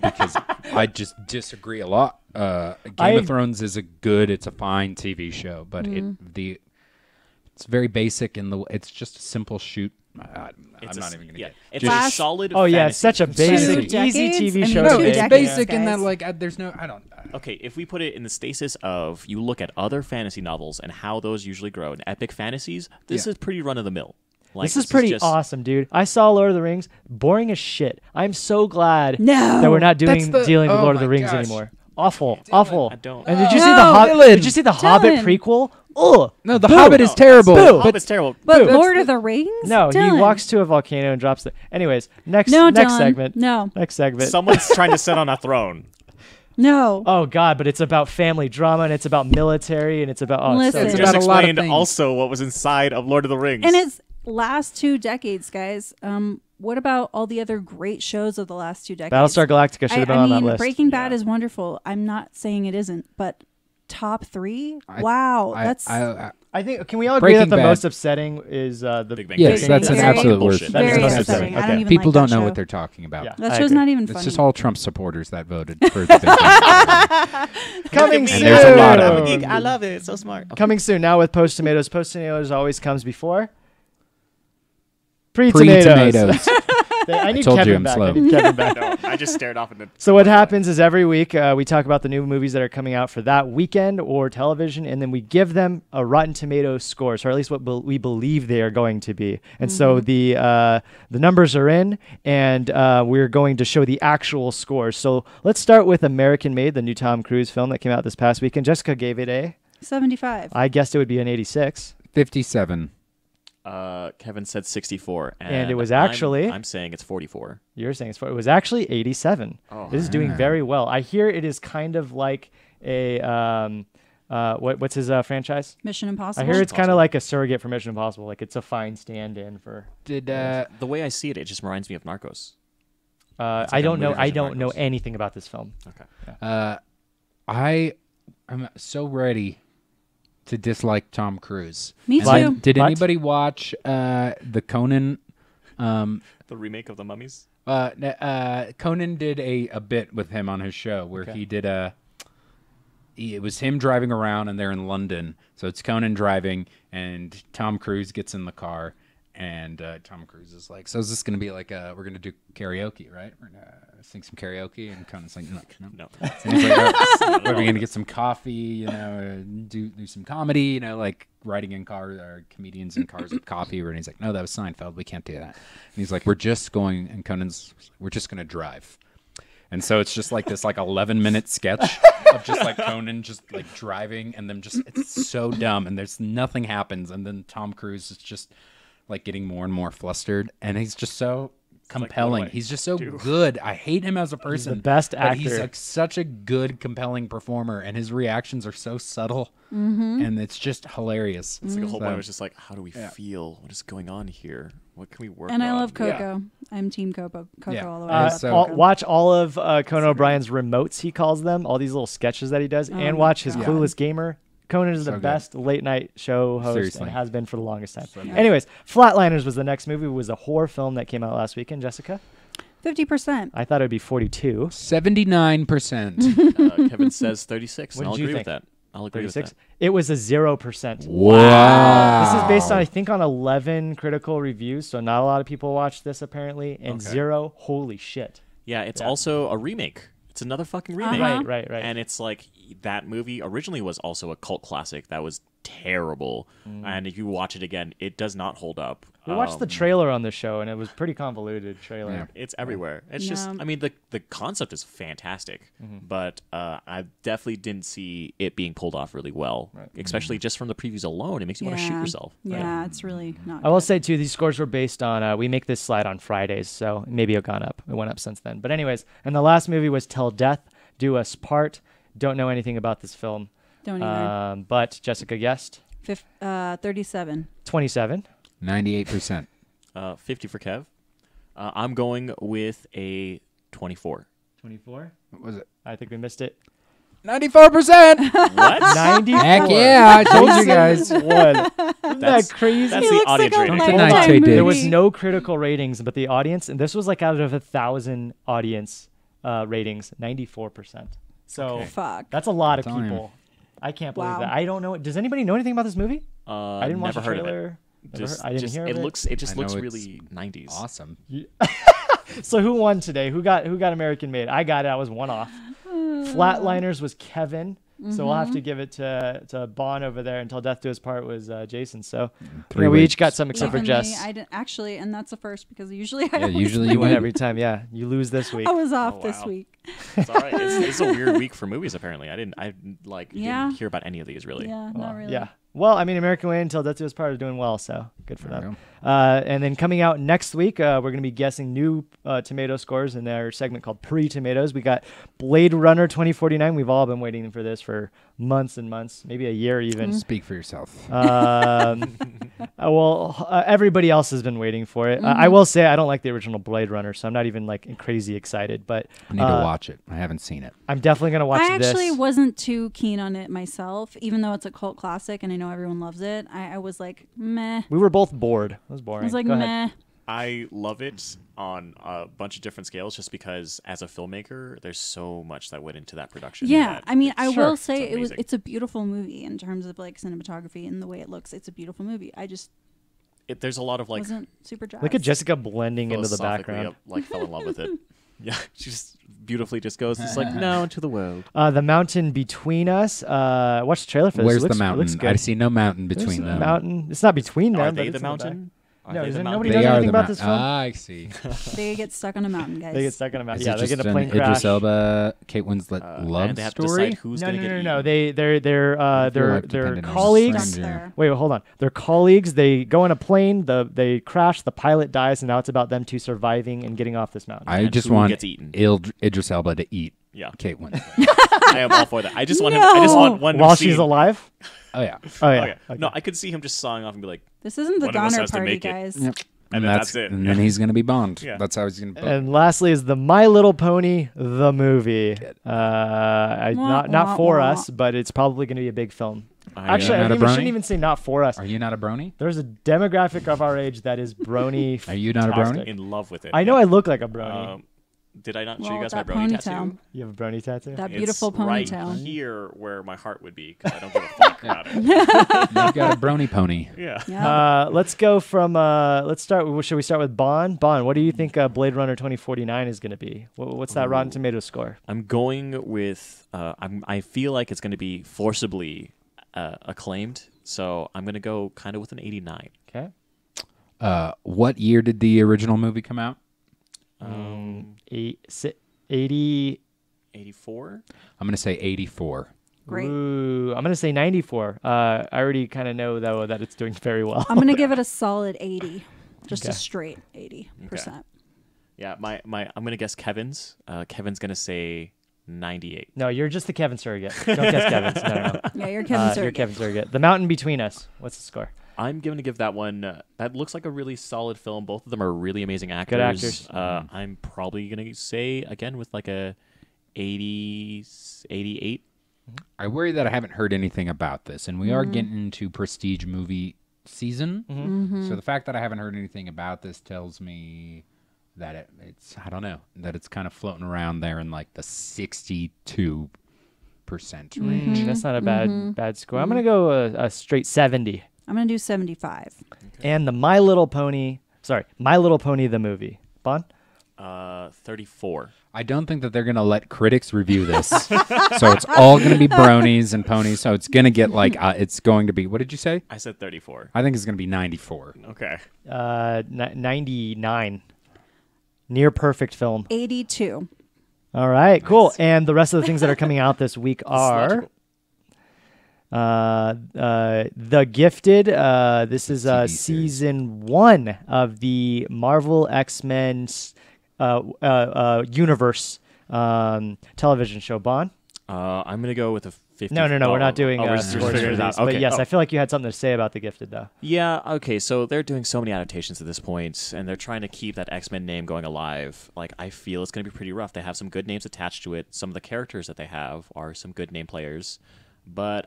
because I just disagree a lot. Game of Thrones is it's a fine TV show, but it's very basic in it's just a simple shoot. I'm not even gonna get. It's Just- a solid. Oh yeah, fantasy. it's such a basic, Two easy decades? TV I mean, show. No, two to it's make. decades, basic in that guys. there's no I don't. Okay, if we put it in the stasis of you look at other fantasy novels and how those usually grow in epic fantasies, this is pretty run of the mill. Like, This is pretty just, awesome, dude. I saw Lord of the Rings. Boring as shit. I'm so glad No. that we're not dealing with oh Lord of the my Rings gosh. anymore. Awful, awful. I don't- And did you No, see the Dylan. Did you see the Hobbit Dylan. prequel? Ugh. No, The Boo. Hobbit is terrible. Boo. Oh, it's terrible. But Boo. Lord of the Rings? No, he Dylan. walks to a volcano and drops the. Anyways, next No, next Dylan. segment. No. Next segment. Someone's trying to sit on a throne. No. Oh God, but it's about family drama and it's about military and it's about Listen. it's It's so about Just a lot of explained things. also what was inside of Lord of the Rings. And it's last 2 decades, guys. What about all the other great shows of the last 2 decades? Battlestar Galactica should have been on that mean, list. Breaking Bad Yeah. is wonderful. I'm not saying it isn't, but top 3? Wow, that's I think can we all agree Breaking that the Bad. most upsetting is the Big Bang Yes, Theory. that's an Very- absolute bullshit. worst. That is very most upsetting. upsetting. I don't Okay. even People like don't that know show. what they're talking about. Yeah. That I show's agree. not even It's funny. just all Trump supporters that voted for the Big Bang Theory. coming And soon. there's a lot of them. I love it. It's so smart. Coming soon now with Post Tomatoes. Post Tomatoes always comes before pre-tomatoes. Pre-tomatoes. I need told you Kevin I'm back. slow. I need Kevin back. No, I just stared off into. So what happens is every week we talk about the new movies that are coming out for that weekend or television, and then we give them a Rotten Tomatoes score, or at least what we believe they are going to be. And so the numbers are in, and we're going to show the actual scores. So let's start with American Made, the new Tom Cruise film that came out this past weekend. Jessica gave it a. 75. I guessed it would be an 86. 57. Kevin said 64, And it was I'm- actually- I'm saying it's 44. You're saying it was actually 87. Oh. It is doing very well. I hear it is kind of like a what's his franchise? Mission Impossible. I hear it's kind Impossible. of like a surrogate for Mission Impossible. Like it's a fine stand-in for. Did The way I see it, it just reminds me of Narcos. I a don't know. movie I version of don't know Narcos. anything about this film. Okay. I'm so ready to dislike Tom Cruise. Me But- too. Did But- anybody watch the Conan? The remake of The Mummies? Conan did a bit with him on his show where he did it was him driving around and they're in London. So it's Conan driving and Tom Cruise gets in the car and Tom Cruise is like, so is this going to be like we're going to do karaoke, right? We're going to sing some karaoke. And Conan's like, no. No. And he's like, "Oh, we're going to get some coffee, do some comedy, like riding in cars or comedians in cars with coffee. And he's like, no, that was Seinfeld. We can't do that. And he's like, we're just going to drive. And so it's just like this 11-minute sketch of just like Conan just like driving and then it's so dumb and there's nothing happens. And then Tom Cruise is just like getting more and more flustered and he's just so compelling. what do I He's just so good. I hate him as a person. the best but he's actor. like such a good, compelling performer and his reactions are so subtle and it's just hilarious. It's like a whole So- point was just like, how do we feel? What is going on here? What can we work And on? I love Yeah. Coco. I'm Team Coco Yeah. all the way. I love so- Coco. Watch all of Conan O'Brien's remotes, he calls them, all these little sketches that he does, and my watch his God. Clueless Gamer. Conan is So the good. best late night show host Seriously. and has been for the longest time. So good. Anyways, Flatliners was the next movie. It was a horror film that came out last weekend. Jessica, 50%. I thought it would be 42. 79%. Kevin says 36. What And I'll did you agree with think? that. I'll agree with 36. that. It was a 0%. Wow. This is based on, I think, on 11 critical reviews, so not a lot of people watched this apparently, and Okay. 0, holy shit. Yeah, it's Yeah. also a remake. It's another fucking remake. Uh-huh. Right. And it's like that movie originally was also a cult classic that was terrible. And if you watch it again, it does not hold up. We watched the trailer on the show, and it was pretty convoluted trailer. Yeah. It's everywhere. It's just, I mean, the concept is fantastic, but I definitely didn't see it being pulled off really well, especially just from the previews alone. It makes you want to shoot yourself. Yeah, it's really not I will good. say, too, these scores were based on, we make this slide on Fridays, so maybe it gone up. It went up since then. But anyways, and the last movie was Till Death Do Us Part. Don't know anything about this film. Don't either. But Jessica guessed. 37. 27. 98%. 50 for Kev. I'm going with a 24. 24. What was it? I think we missed it. 94%. What? 94. Heck yeah! I told you guys. What? Isn't that crazy? That's He the looks audience like a rating. Lifetime Lifetime movie. movie. There was no critical ratings, but the audience, and this was like out of 1,000 audience ratings, 94%. So Fuck. that's a lot of Telling you. people. I can't believe Wow. that. I don't know. Does anybody know anything about this movie? I didn't watch never the heard of it. trailer. Never Just, heard- I didn't just, hear it of it. looks. It just I know looks it's really 90s. Awesome. So who won today? Who got American Made? I got it. I was one off. Flatliners was Kevin. So we'll have to give it to Bon over there. Until Death Do Us Part was Jason. So Three we weeks. each got some except for Evenly, Jess. I didn't actually, and that's the first because usually I Yeah, always usually You you win win every time. Yeah, you lose this week. I was off Oh, this wow. week. It's all right. It's a weird week for movies. Apparently, I didn't Yeah. didn't hear about any of these really. Yeah, not really. Yeah. Well, I mean, American Way Until Death Do Us Part is doing well, so good for There them. we And then coming out next week, we're going to be guessing new tomato scores in our segment called Pre-Tomatoes. We got Blade Runner 2049. We've all been waiting for this for months and months, maybe a year even. Speak for yourself. Everybody else has been waiting for it. I will say I don't like the original Blade Runner, so I'm not even like crazy excited. But I need to watch it. I haven't seen it. I'm definitely going to watch I this. actually wasn't too keen on it myself, even though it's a cult classic and I know everyone loves it. I was like, meh. We were both bored. It was boring. I was like, Go ahead. meh. I love it on a bunch of different scales, just because as a filmmaker, there's so much that went into that production. Yeah, that I mean, I it's- will it's say amazing. it's a beautiful movie in terms of like cinematography and the way it looks. It's a beautiful movie. I just There's a lot of like wasn't super jazzed. Look at Jessica blending into the philosophically, background. like fell in love with it. Yeah, she just beautifully just goes. It's like now into the world. The Mountain Between Us. Watch the trailer for this. Where's It looks, the It looks mountain? good. I see no mountain There's between a them. Mountain. It's not between them. Are but they it's the in back. mountain? Are No, they isn't the nobody mountain? knows They are anything the about this film? I see. They get stuck on a mountain, guys. They get stuck on a mountain. Is Yeah, it they just get a an plane Idris crash. Elba, Kate Winslet love and they have to story? decide who's No, gonna no, get no, eaten. no. They're like they're dependent on colleagues. Stuck stranger. there. Wait, hold on. They're colleagues. They go on a plane. They crash. The pilot dies, and now it's about them two surviving and getting off this mountain. I And just who want gets eaten. Idris Elba to eat Yeah, Kate Winslet. I am all for that. I just want him. I just want one While scene. she's alive. Oh yeah. Oh yeah. Oh, yeah. Okay. No, I could see him just sawing off and be like, This isn't the One of us Donner has to Party, make it. guys. Yep. And then that's it. And then he's gonna be Bond. Yeah. That's how he's gonna. And lastly is the My Little Pony the movie. Wah, Not for wah. us, but it's probably going to be a big film. I, Actually, not I a shouldn't brony? even say not for us. Are you not a brony? There's a demographic of our age that is brony. Are you not a fantastic. brony? in love with it. I know I look like a brony. Did I not show Well, you guys my that brony ponytail. tattoo? You have a brony tattoo? That It's beautiful right ponytail. here where my heart would be, because I don't give a fuck about it. You've got a brony pony. Yeah. Yeah. Let's go from. Let's start. Should we start with Bond? Bond, what do you think Blade Runner 2049 is going to be? What's that Rotten Tomatoes score? I'm going with. I feel like it's going to be forcibly acclaimed, so I'm going to go kind of with an 89. Okay. What year did the original movie come out? 80. 84. I'm gonna say 84. Great. Ooh, I'm gonna say 94. I already kind of know though that it's doing very well. I'm gonna give it a solid 80, just Okay. a straight 80%. Yeah, I'm going to guess Kevin's. Kevin's going to say 98. No, you're just the Kevin surrogate. Don't guess Kevin's. No. Yeah, you're Kevin You're Surrogate. Kevin surrogate. The Mountain Between Us. What's the score? I'm going to give that one. That looks like a really solid film. Both of them are really amazing actors. Good actors. I'm probably going to say, again, with like a 80, 88. I worry that I haven't heard anything about this, and we are getting into prestige movie season. So the fact that I haven't heard anything about this tells me that it's I don't know, that it's kind of floating around there in like the 62% range. That's not a bad score. I'm gonna go a straight 70. I'm gonna do 75. And the My Little Pony the movie. Bon? 34. I don't think that they're going to let critics review this. So it's all going to be bronies and ponies. So it's going to get like, it's going to be, what did you say? I said 34. I think it's going to be 94. Okay. 99. Near perfect film. 82. All right, cool. And the rest of the things that are coming out this week are The Gifted. This is TV season 1 of the Marvel X-Men universe television show. Bon? I'm going to go with a 50. No, we're not doing we're just sports figuring it reviews. out. Okay. But yes, Oh. I feel like you had something to say about The Gifted, though. Yeah, okay, so they're doing so many adaptations at this point, and they're trying to keep that X-Men name going alive. Like, I feel it's going to be pretty rough. They have some good names attached to it. Some of the characters that they have are some good name players. But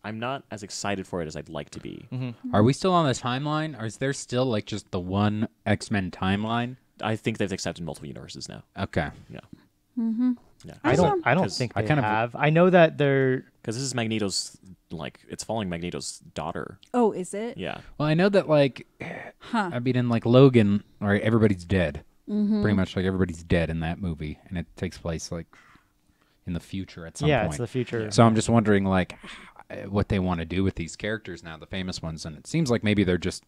I'm not as excited for it as I'd like to be. Mm-hmm. Are we still on the timeline? Or is there still like just the one X-Men timeline? I think they've accepted multiple universes now. Okay. Yeah. Mm-hmm. Yeah. I don't 'Cause- think I they kind of- have. I know that they're... Because this is Magneto's, like, it's following Magneto's daughter. Oh, is it? Yeah. Well, I know that like, Huh. I mean, in like Logan, right, everybody's dead. Mm-hmm. Pretty much like everybody's dead in that movie. And it takes place like in the future at some Yeah, point. it's the future. So I'm just wondering like what they want to do with these characters now, the famous ones. And it seems like maybe they're just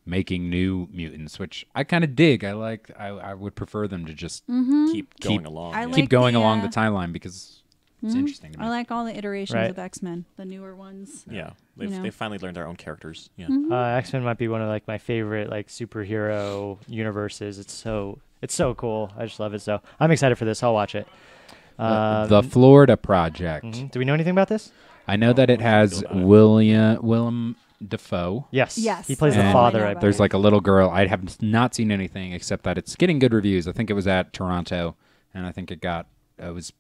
making new mutants, which I kind of dig. I would prefer them to just Keep going along. I yeah. like keep going the, along uh, the timeline because it's interesting to me. I like all the iterations Right. of X-Men, the newer ones. Yeah. You know. They've finally learned their own characters. Yeah. X-Men might be one of like my favorite like superhero universes. It's so cool. I just love it. So I'm excited for this. I'll watch it. The Florida Project. Mhm. Do we know anything about this? I know that it has feel about it. Willem Dafoe. Yes. Yes, He plays the that's all I father. know I about There's it. believe. like a little girl. I have not seen anything except that it's getting good reviews. I think it was at Toronto, and I think it was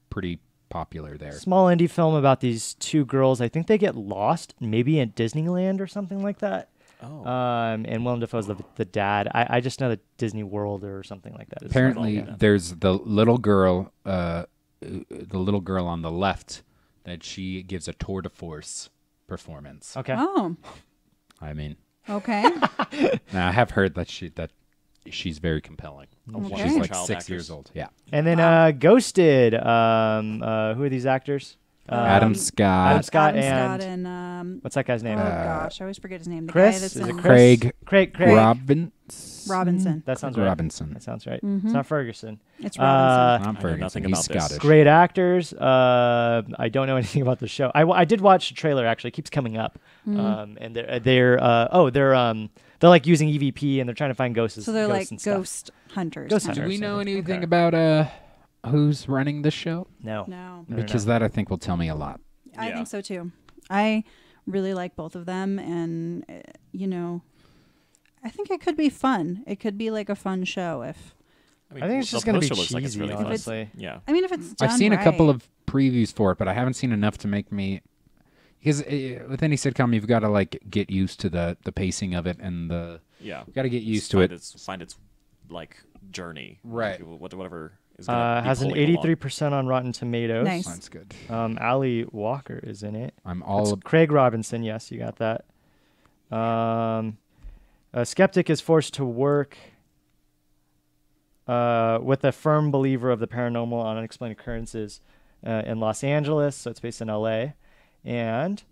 pretty popular there. Small indie film about these two girls. I think they get lost, maybe in Disneyland or something like that. Oh. And Willem Dafoe's the dad. I just know that Disney World or something like that. Is Apparently, something like that. there's the little girl on the left that she gives a tour de force performance. Okay. Oh, I mean, okay. now I have heard that she's very compelling. Okay. She's like Child 6 actors. years old. Yeah. And then Ghosted. Who are these actors? Adam Scott. Adam Scott Adam and Scott and what's that guy's name? oh gosh, I always forget his name. The Chris? guy that's Is it in Chris? Craig Craig. Robinson. That sounds right. Robinson. That sounds right. Mm-hmm. It's not Ferguson. It's Robinson. Not I know Ferguson. nothing He's about this. Scottish. Great actors. I don't know anything about the show. I did watch the trailer. Actually, it keeps coming up. And they're like using EVP and they're trying to find ghosts. So they're ghosts like and stuff. ghost hunters. Ghost kind Do of. we Hunters, know I think. anything Okay. about who's running the show? No. No, No, Because that I think will tell me a lot. I Yeah. think so too. I really like both of them, and I think it could be fun. It could be like a fun show if. I think it's the just gonna be poster looks like it's cheesy, really fun. honestly. Yeah. I mean, if it's done I've seen a couple right. of previews for it, but I haven't seen enough to make me. Because with any sitcom, you've got to like get used to the pacing of it, and Yeah. you got to get used to it. Find its like journey. Right. Like, whatever is gonna be Has an pulling along. 83% on Rotten Tomatoes. Nice. Sounds good. Ali Walker is in it. I'm It's all. Craig Robinson. Yes, you got that. A skeptic is forced to work with a firm believer of the paranormal on unexplained occurrences in Los Angeles. So it's based in LA. And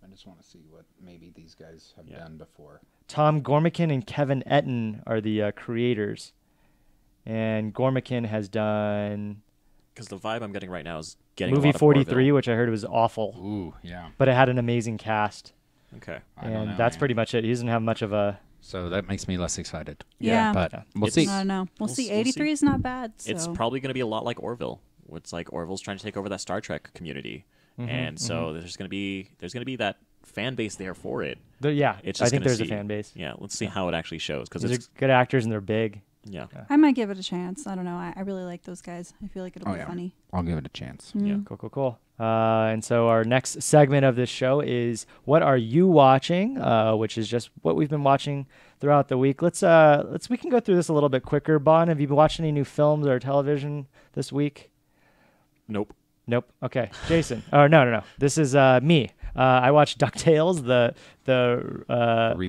I just want to see what maybe these guys have Yeah. done before. Tom Gormican and Kevin Etten are the creators. And Gormican has done Because the vibe I'm getting right now is getting a movie lot of 43, Orville. which I heard was awful, Ooh, yeah. but it had an amazing cast. Okay. I don't And know, that's man. pretty much it. He doesn't have much of a... So that makes me less excited. Yeah. But Yeah. we'll It's- see. I don't know. We'll We'll see. s- we'll 83 see. is not bad. So. It's probably going to be a lot like Orville. It's like Orville's trying to take over that Star Trek community, and so there's going to be that fan base there for it. Yeah, It's I just think gonna there's a see- fan base. Yeah, let's see how it actually shows because These it's are good actors and they're big. yeah. I might give it a chance. I don't know. I really like those guys. I feel like it'll Oh, be yeah. funny. I'll give it a chance. Yeah. Cool. And so our next segment of this show is What Are You Watching? Which is just what we've been watching throughout the week. We can go through this a little bit quicker. Bon, have you been watching any new films or television this week? Nope. Nope. Okay. Jason. Oh, no. This is me. I watched DuckTales, the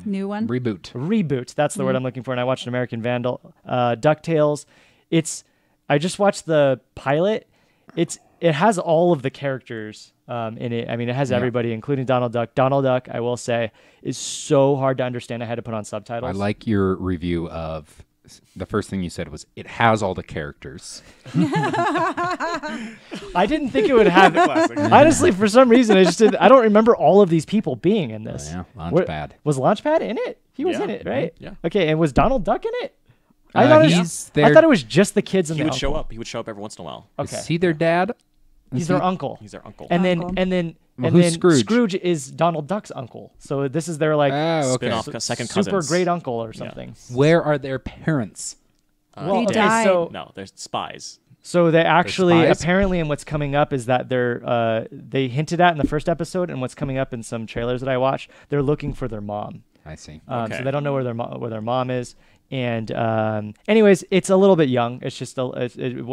New one? Reboot. reboot. That's the word I'm looking for. And I watched American Vandal. DuckTales. It's I just watched the pilot. It has all of the characters in it. I mean, it has everybody, including Donald Duck. Donald Duck, I will say, is so hard to understand. I had to put on subtitles. I like your review of the first thing you said was it has all the characters. I didn't think it would have it. Honestly, for some reason, I don't remember all of these people being in this. Oh, yeah, Launchpad. Was Launchpad in it? He was in it, right? Yeah. Okay, and was Donald Duck in it? I thought it was just the kids and He the would uncle. show up. He would show up every once in a while. Okay. Is he their dad? He's their uncle. He's their uncle. And Uncle. then Who's Scrooge? Scrooge is Donald Duck's uncle. So this is their like Oh, okay. Spin-off second super cousins. great uncle or something. Where are their parents? Well, They okay, died. so They're spies. they actually spies? apparently, and what's coming up is that they hinted at in the first episode, and what's coming up in some trailers that I watched, they're looking for their mom. I see. Okay. So they don't know where their mom is. And anyways, it's a little bit young. It's just it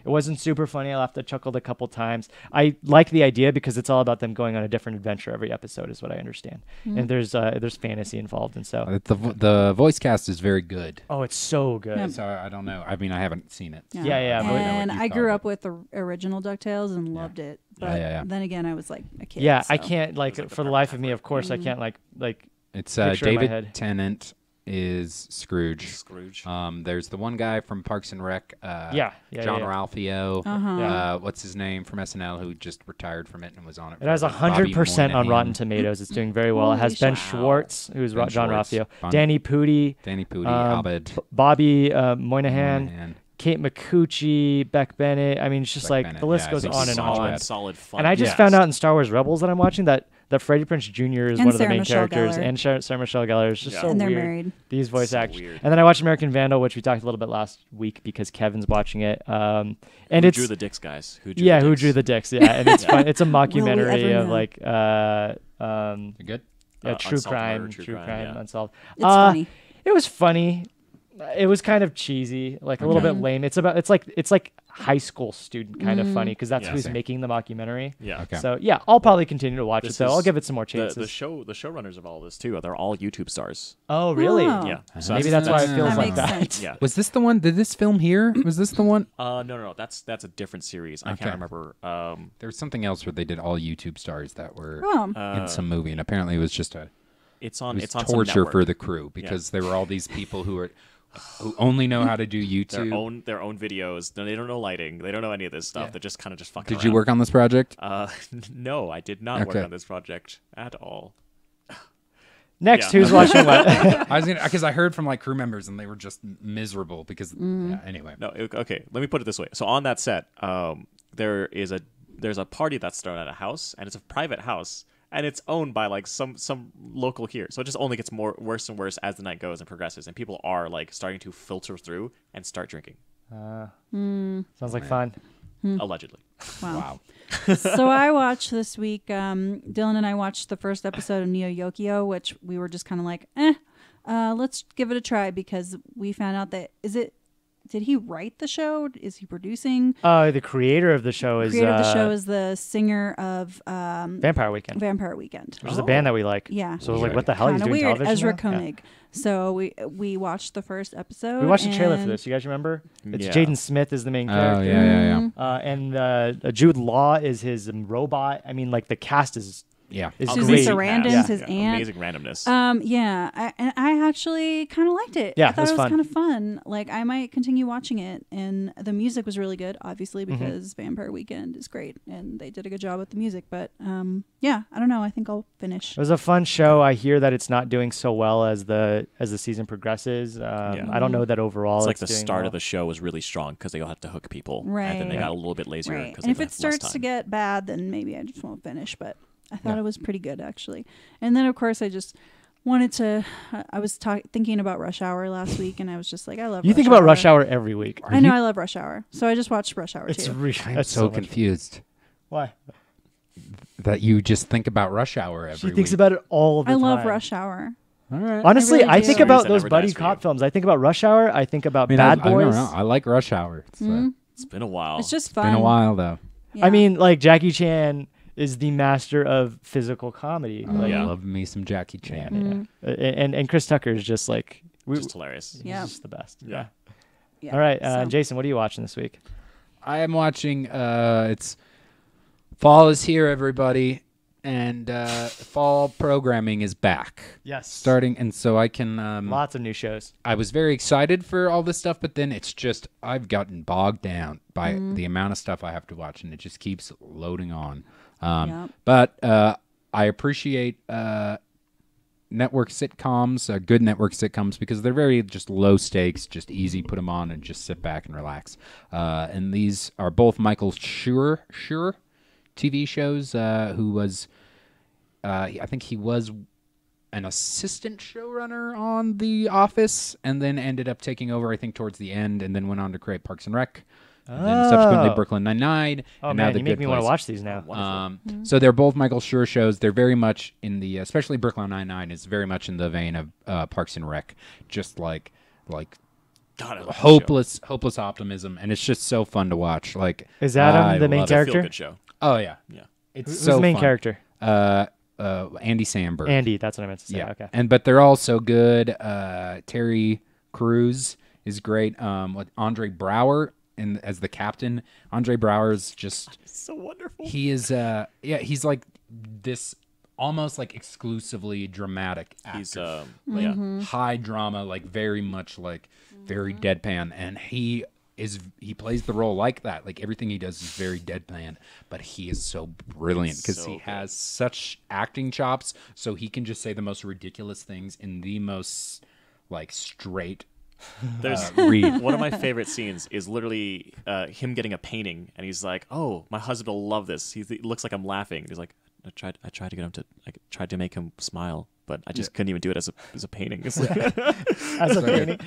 wasn't super funny. I laughed, I chuckled a couple times. I like the idea because it's all about them going on a different adventure every episode, is what I understand. And there's fantasy involved, and so The voice cast is very good. oh, it's so good. Yeah. So I don't know. I mean, I haven't seen it. Yeah. I don't know what And you I thought grew of up with the original DuckTales and loved it. But yeah. then again, I was like a kid. Yeah, I so. can't for the life of me. Of course, I can't like. It's picture in my David head. Tennant is Scrooge. Scrooge. There's the one guy from Parks and Rec. Yeah, John yeah. Ralphio. Uh-huh. What's his name from SNL who just retired from it and was on it? It has 100% on Rotten Tomatoes. It's doing very well. It has Holy Ben shit. Schwartz, who's Ben John Schwartz. Ralphio, Fun. Danny Pudi, Danny Pudi, Abed. Bobby Moynihan, Moynihan. Kate McCucci, Beck Bennett. I mean, it's just Beck like Bennett, the list yeah, goes it's on and solid. on. Solid fun. And I just found out in Star Wars Rebels that I'm watching that Freddie Prinze Jr. is And one of the Sarah main Michelle characters, Gellar. and Sarah Michelle Gellar is just Yeah. so And they're weird. married. These voice So actors. weird. And then I watched American Vandal, which we talked a little bit last week because Kevin's watching it. And Who it's drew the dicks, guys? Who drew yeah, the who dicks? drew the dicks? Yeah, and it's fun. It's a Will we mockumentary ever of know? like You good? true Unsolved crime, murder, true true crime, crime, yeah. unsolved. It's funny. It was funny. It was kind of cheesy, like a little bit lame. It's like high school student kind of funny because that's Yeah. who's Okay. making the mockumentary. Yeah. Okay. So yeah, I'll probably continue to watch This it though. I'll is give it some more chances. The showrunners of all this too. They're all YouTube stars. Oh really? Oh. Yeah. So Maybe that's why it feels That like makes that. sense. Yeah. Was this the one? Did this film here? Was this the one? No. That's a different series. I Okay. can't remember. There was something else where they did all YouTube stars that were Oh. in some movie, and apparently it was just It's on. it was It's on some torture network. for the crew because there were all these people who only know how to do YouTube. their own videos. They don't know lighting. They don't know any of this stuff. Yeah. They're just kind of just fucking. Did around. you work on this project? No, I did not work Okay. on this project at all. Next, Yeah. who's watching what? I was because I heard from like crew members and they were just miserable because yeah. Anyway, No, okay. Let me put it this way. So on that set, there's a party that's thrown at a house, and it's a private house, and it's owned by like some local here. So it just only gets worse and worse as the night goes and progresses, and people are like starting to filter through and start drinking, Sounds like fun. allegedly. Wow. So I watched this week, Dylan and I watched the first episode of Neo Yokio, which we were just kind of like, let's give it a try because we found out that did he write the show? Is he producing? The creator of the show is Creator of the show is the singer of Vampire Weekend, Vampire Weekend. which is a band that we like. Yeah. So I was like, what the hell? He's Kind of doing weird. television Ezra now? Koenig. So we watched the first episode. We watched the trailer for and- this. You guys remember? It's Yeah. Jaden Smith is the main oh character. yeah. And Jude Law is his robot. I mean, like the cast is Yeah. Susan Susan great. Sarandon's Yeah. his aunt. Amazing randomness. Yeah, and I actually kind of liked it. Yeah, I thought it was fun. kind of fun. Like I might continue watching it, and the music was really good, obviously Mm-hmm. because Vampire Weekend is great, and they did a good job with the music. But yeah, I don't know. I think I'll finish. It was a fun show. I hear that it's not doing so well as the season progresses. I don't know that overall. it's like the doing start well. of the show was really strong because they all had to hook people, and then they Right. got a little bit lazier Right, because and if it starts to get bad, then maybe I just won't finish. But I thought it was pretty good actually. And then of course I just wanted to. I was thinking about Rush Hour last week, and I was just like, I love. You think about Rush Hour every week. I know I love Rush Hour, so I just watched Rush Hour It's too. really I'm that's so much- confused Why? that you just think about Rush Hour every She thinks week. about it all the I time. love Rush Hour. All right. Honestly, really I do. think For some about reason, those never buddy dies for cop you. films. I think about Rush Hour. I think about I mean, Bad I don't Boys. know. I like Rush Hour. It's It's been a while. It's just fun. been a while though. Yeah. I mean, like Jackie Chan is the master of physical comedy. Like, Yeah. I love me some Jackie Chan. and Chris Tucker is just like just hilarious. Yeah. he's just the best. Yeah. Yeah, All right, so- Jason, what are you watching this week? I am watching. It's fall is here, everybody, and fall programming is back. Yes. Starting, and so I can. Lots of new shows. I was very excited for all this stuff, but then it's just I've gotten bogged down by the amount of stuff I have to watch, and it just keeps loading on. Yep. But I appreciate network sitcoms, good network sitcoms, because they're very just low stakes, just easy, put them on and just sit back and relax. And these are both Michael Schur TV shows, who was, I think he was an assistant showrunner on The Office, and then ended up taking over, I think, towards the end, and then went on to create Parks and Rec, and then subsequently Brooklyn Nine-Nine. Oh and man, now The you make Good me want to Place. watch these now. Wonderful. So they're both Michael Schur shows. They're very much in the, especially Brooklyn Nine-Nine is very much in the vein of Parks and Rec, just like God, I love that hopeless optimism, and it's just so fun to watch. Like, Is Adam I the main love show. it. It's a character? feel-good show. Oh yeah, Yeah. it's Who's so the main fun. character? Andy Samberg. Andy. That's what I meant to say. Yeah. Okay. But they're all so good. Terry Crews is great. With Andre Brower as the captain. Andre Brower's just So wonderful. he is he's like this almost like exclusively dramatic actor. He's yeah. High drama, like very much like very deadpan, and he plays the role like that. Like everything he does is very deadpan, but he is so brilliant because So he good. has such acting chops, so he can just say the most ridiculous things in the most like straight There's read. one of my favorite scenes is literally him getting a painting, and he's like, "Oh, my husband will love this." He looks like I'm laughing. He's like, "I tried to get him to, I tried to make him smile, but I just couldn't even do it as a painting." It's like, As a painting.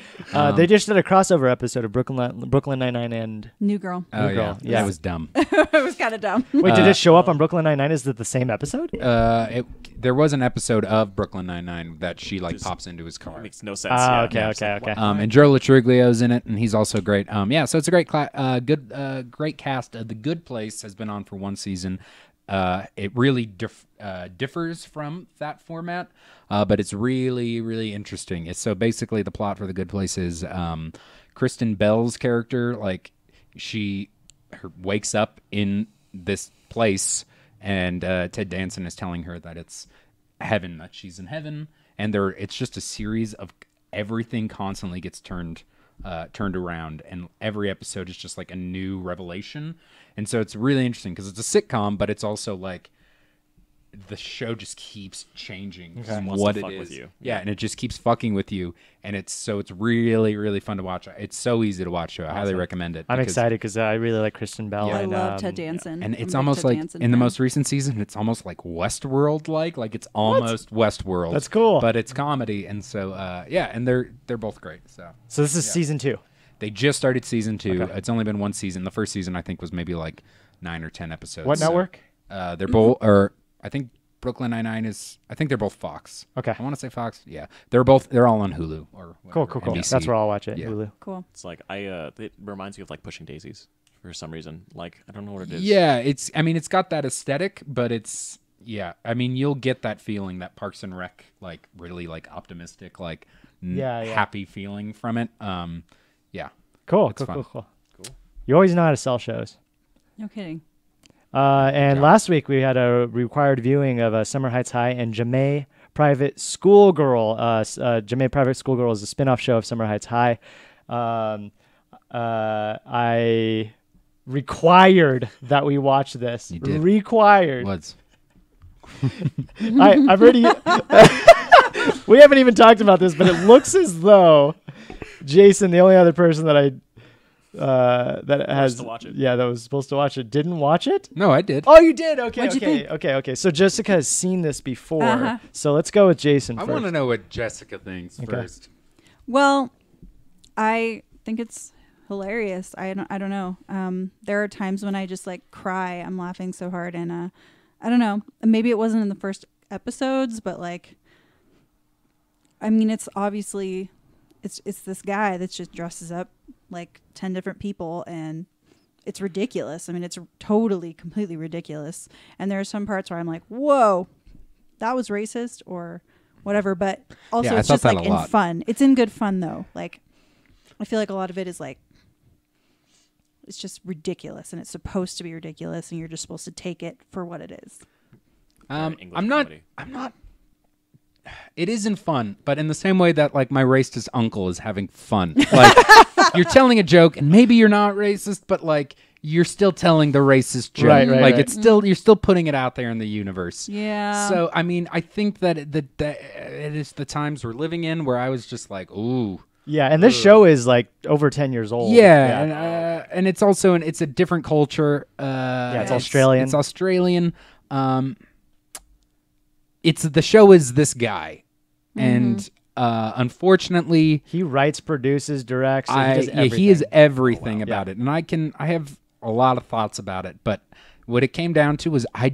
They just did a crossover episode of Brooklyn Nine-Nine and New Girl. Oh yeah, Girl. Yeah. that was dumb. It was kind of dumb. wait, did it show up on Brooklyn Nine-Nine? Is it the same episode? There was an episode of Brooklyn Nine-Nine that she like Just pops into his car. makes no sense. Ah, yeah. okay, Yeah, it's okay, like, okay. wow. And Joe Latriglio's in it, and he's also great. Yeah, so it's a great, great cast. The Good Place has been on for one season. It really differs from that format, but it's really, really interesting. So basically, the plot for The Good Place is Kristen Bell's character, like wakes up in this place, and Ted Danson is telling her that it's heaven, that she's in heaven, and it's just a series of everything constantly gets turned around, and every episode is just like a new revelation. And so it's really interesting because it's a sitcom, but it's also like the show just keeps changing Wants what to it fuck is. with you. Yeah, and it just keeps fucking with you, and it's really, really fun to watch. It's so easy to watch. So I highly recommend it. I'm because- excited because I really like Kristen Bell. I and, love Ted Danson. And I'm it's a big almost Ted like Danson in the fan. most recent season, it's almost like Westworld like it's almost Westworld. That's cool. But it's comedy, and so and they're both great. So this is season 2. They just started season 2. Okay. It's only been one season. The first season I think was maybe like 9 or 10 episodes. What network? They're both, or I think Brooklyn Nine-Nine is. I think they're both Fox. Okay. I want to say Fox. Yeah, they're all on Hulu or Cool, whatever, cool. NBC. That's where I'll watch it. Yeah. Hulu. Cool. It's like it reminds me of like Pushing Daisies for some reason. Like I don't know what it is. Yeah, it's got that aesthetic, but it's you'll get that feeling, that Parks and Rec, like really like optimistic, like Yeah. happy feeling from it. Cool, It's fun. cool. You always know how to sell shows. No kidding. And last week we had a required viewing of Summer Heights High and Jamae Private Schoolgirl. Jamae Private Schoolgirl is a spin-off show of Summer Heights High. I required that we watch this. You did. Required. What's I've already. We haven't even talked about this, but it looks as though Jason, the only other person that that has to watch it. that was supposed to watch it, didn't watch it. no, I did. Oh, you did. Okay, What'd you think? okay. So Jessica has seen this before. Uh-huh. So let's go with Jason I first. want to know what Jessica thinks first. Well, I think it's hilarious. I don't know. There are times when I just like cry. I'm laughing so hard, and I don't know. Maybe it wasn't in the first episodes, but like, I mean, it's obviously it's this guy that just dresses up like 10 different people, and it's ridiculous. I mean, it's totally, completely ridiculous. And there are some parts where I'm like, whoa, that was racist or whatever. But also, Yeah, I it's thought just that like a in lot. fun. It's in good fun though. Like, I feel like a lot of it is like, it's just ridiculous, and it's supposed to be ridiculous, and you're just supposed to take it for what it is. I'm not. It isn't fun, but in the same way that like my racist uncle is having fun. Like you're telling a joke, and maybe you're not racist, but like you're still telling the racist joke. Right. It's still you're still putting it out there in the universe. Yeah. So I mean, I think that it is the times we're living in where I was just like, ooh. Yeah, and this show is like over 10 years old. Yeah. And it's also it's a different culture. It's Australian. It's Australian. The show is this guy, and unfortunately, he writes, produces, directs. He does everything. He is everything about it, and I have a lot of thoughts about it. But what it came down to was I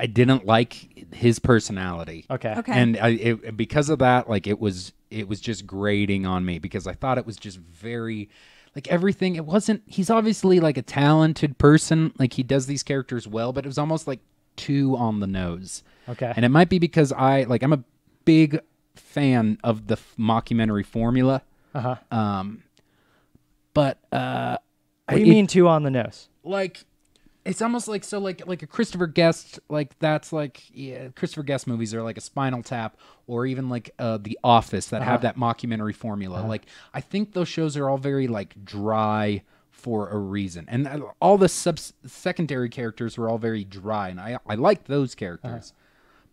didn't like his personality. Okay. And because of that, like it was just grating on me because I thought it was just very. Like everything, it wasn't. He's obviously like a talented person. Like he does these characters well, but it was almost like too on the nose. Okay. And it might be because I'm a big fan of the mockumentary formula. Uh-huh. But what do you mean too on the nose? Like it's almost like like a Christopher Guest, like that's like Christopher Guest movies are like a Spinal Tap or even like The Office that have that mockumentary formula. Like I think those shows are all very like dry for a reason. And all the secondary characters were all very dry, and I liked those characters.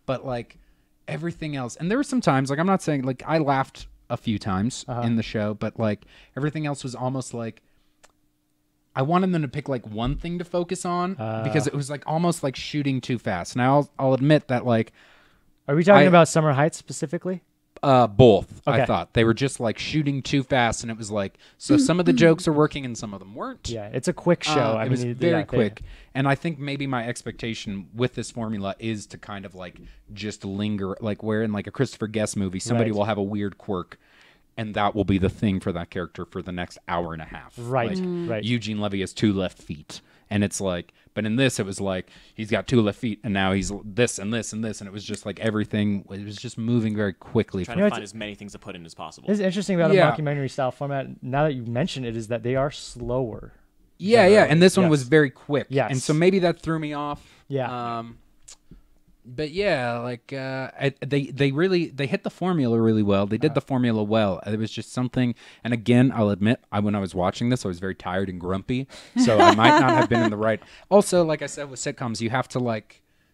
But like everything else, and there were some times, like I'm not saying like I laughed a few times in the show, but like everything else was almost like I wanted them to pick like one thing to focus on because it was like almost like shooting too fast. And I'll admit that like are we talking about Summer Heights specifically? Both. Okay. I thought they were just like shooting too fast, and it was like so some of the jokes are working and some of them weren't. Yeah, it's a quick show. It was very quick, and I think maybe my expectation with this formula is to kind of like just linger, like where in like a Christopher Guest movie, somebody will have a weird quirk, and that will be the thing for that character for the next hour and a half. Right, like, right. Eugene Levy has 2 left feet, and it's like, but in this it was like he's got 2 left feet, and now he's this and this and this, and it was just like everything. It was just moving very quickly. Trying to find as many things to put in as possible. What's interesting about a mockumentary style format, now that you mention it, is that they are slower. Yeah, and this one was very quick. Yes. And so maybe that threw me off. Yeah. But yeah, like they hit the formula really well. They did the formula well. It was just something. And again, I'll admit, when I was watching this, I was very tired and grumpy, so I might not have been in the right. Also, like I said with sitcoms,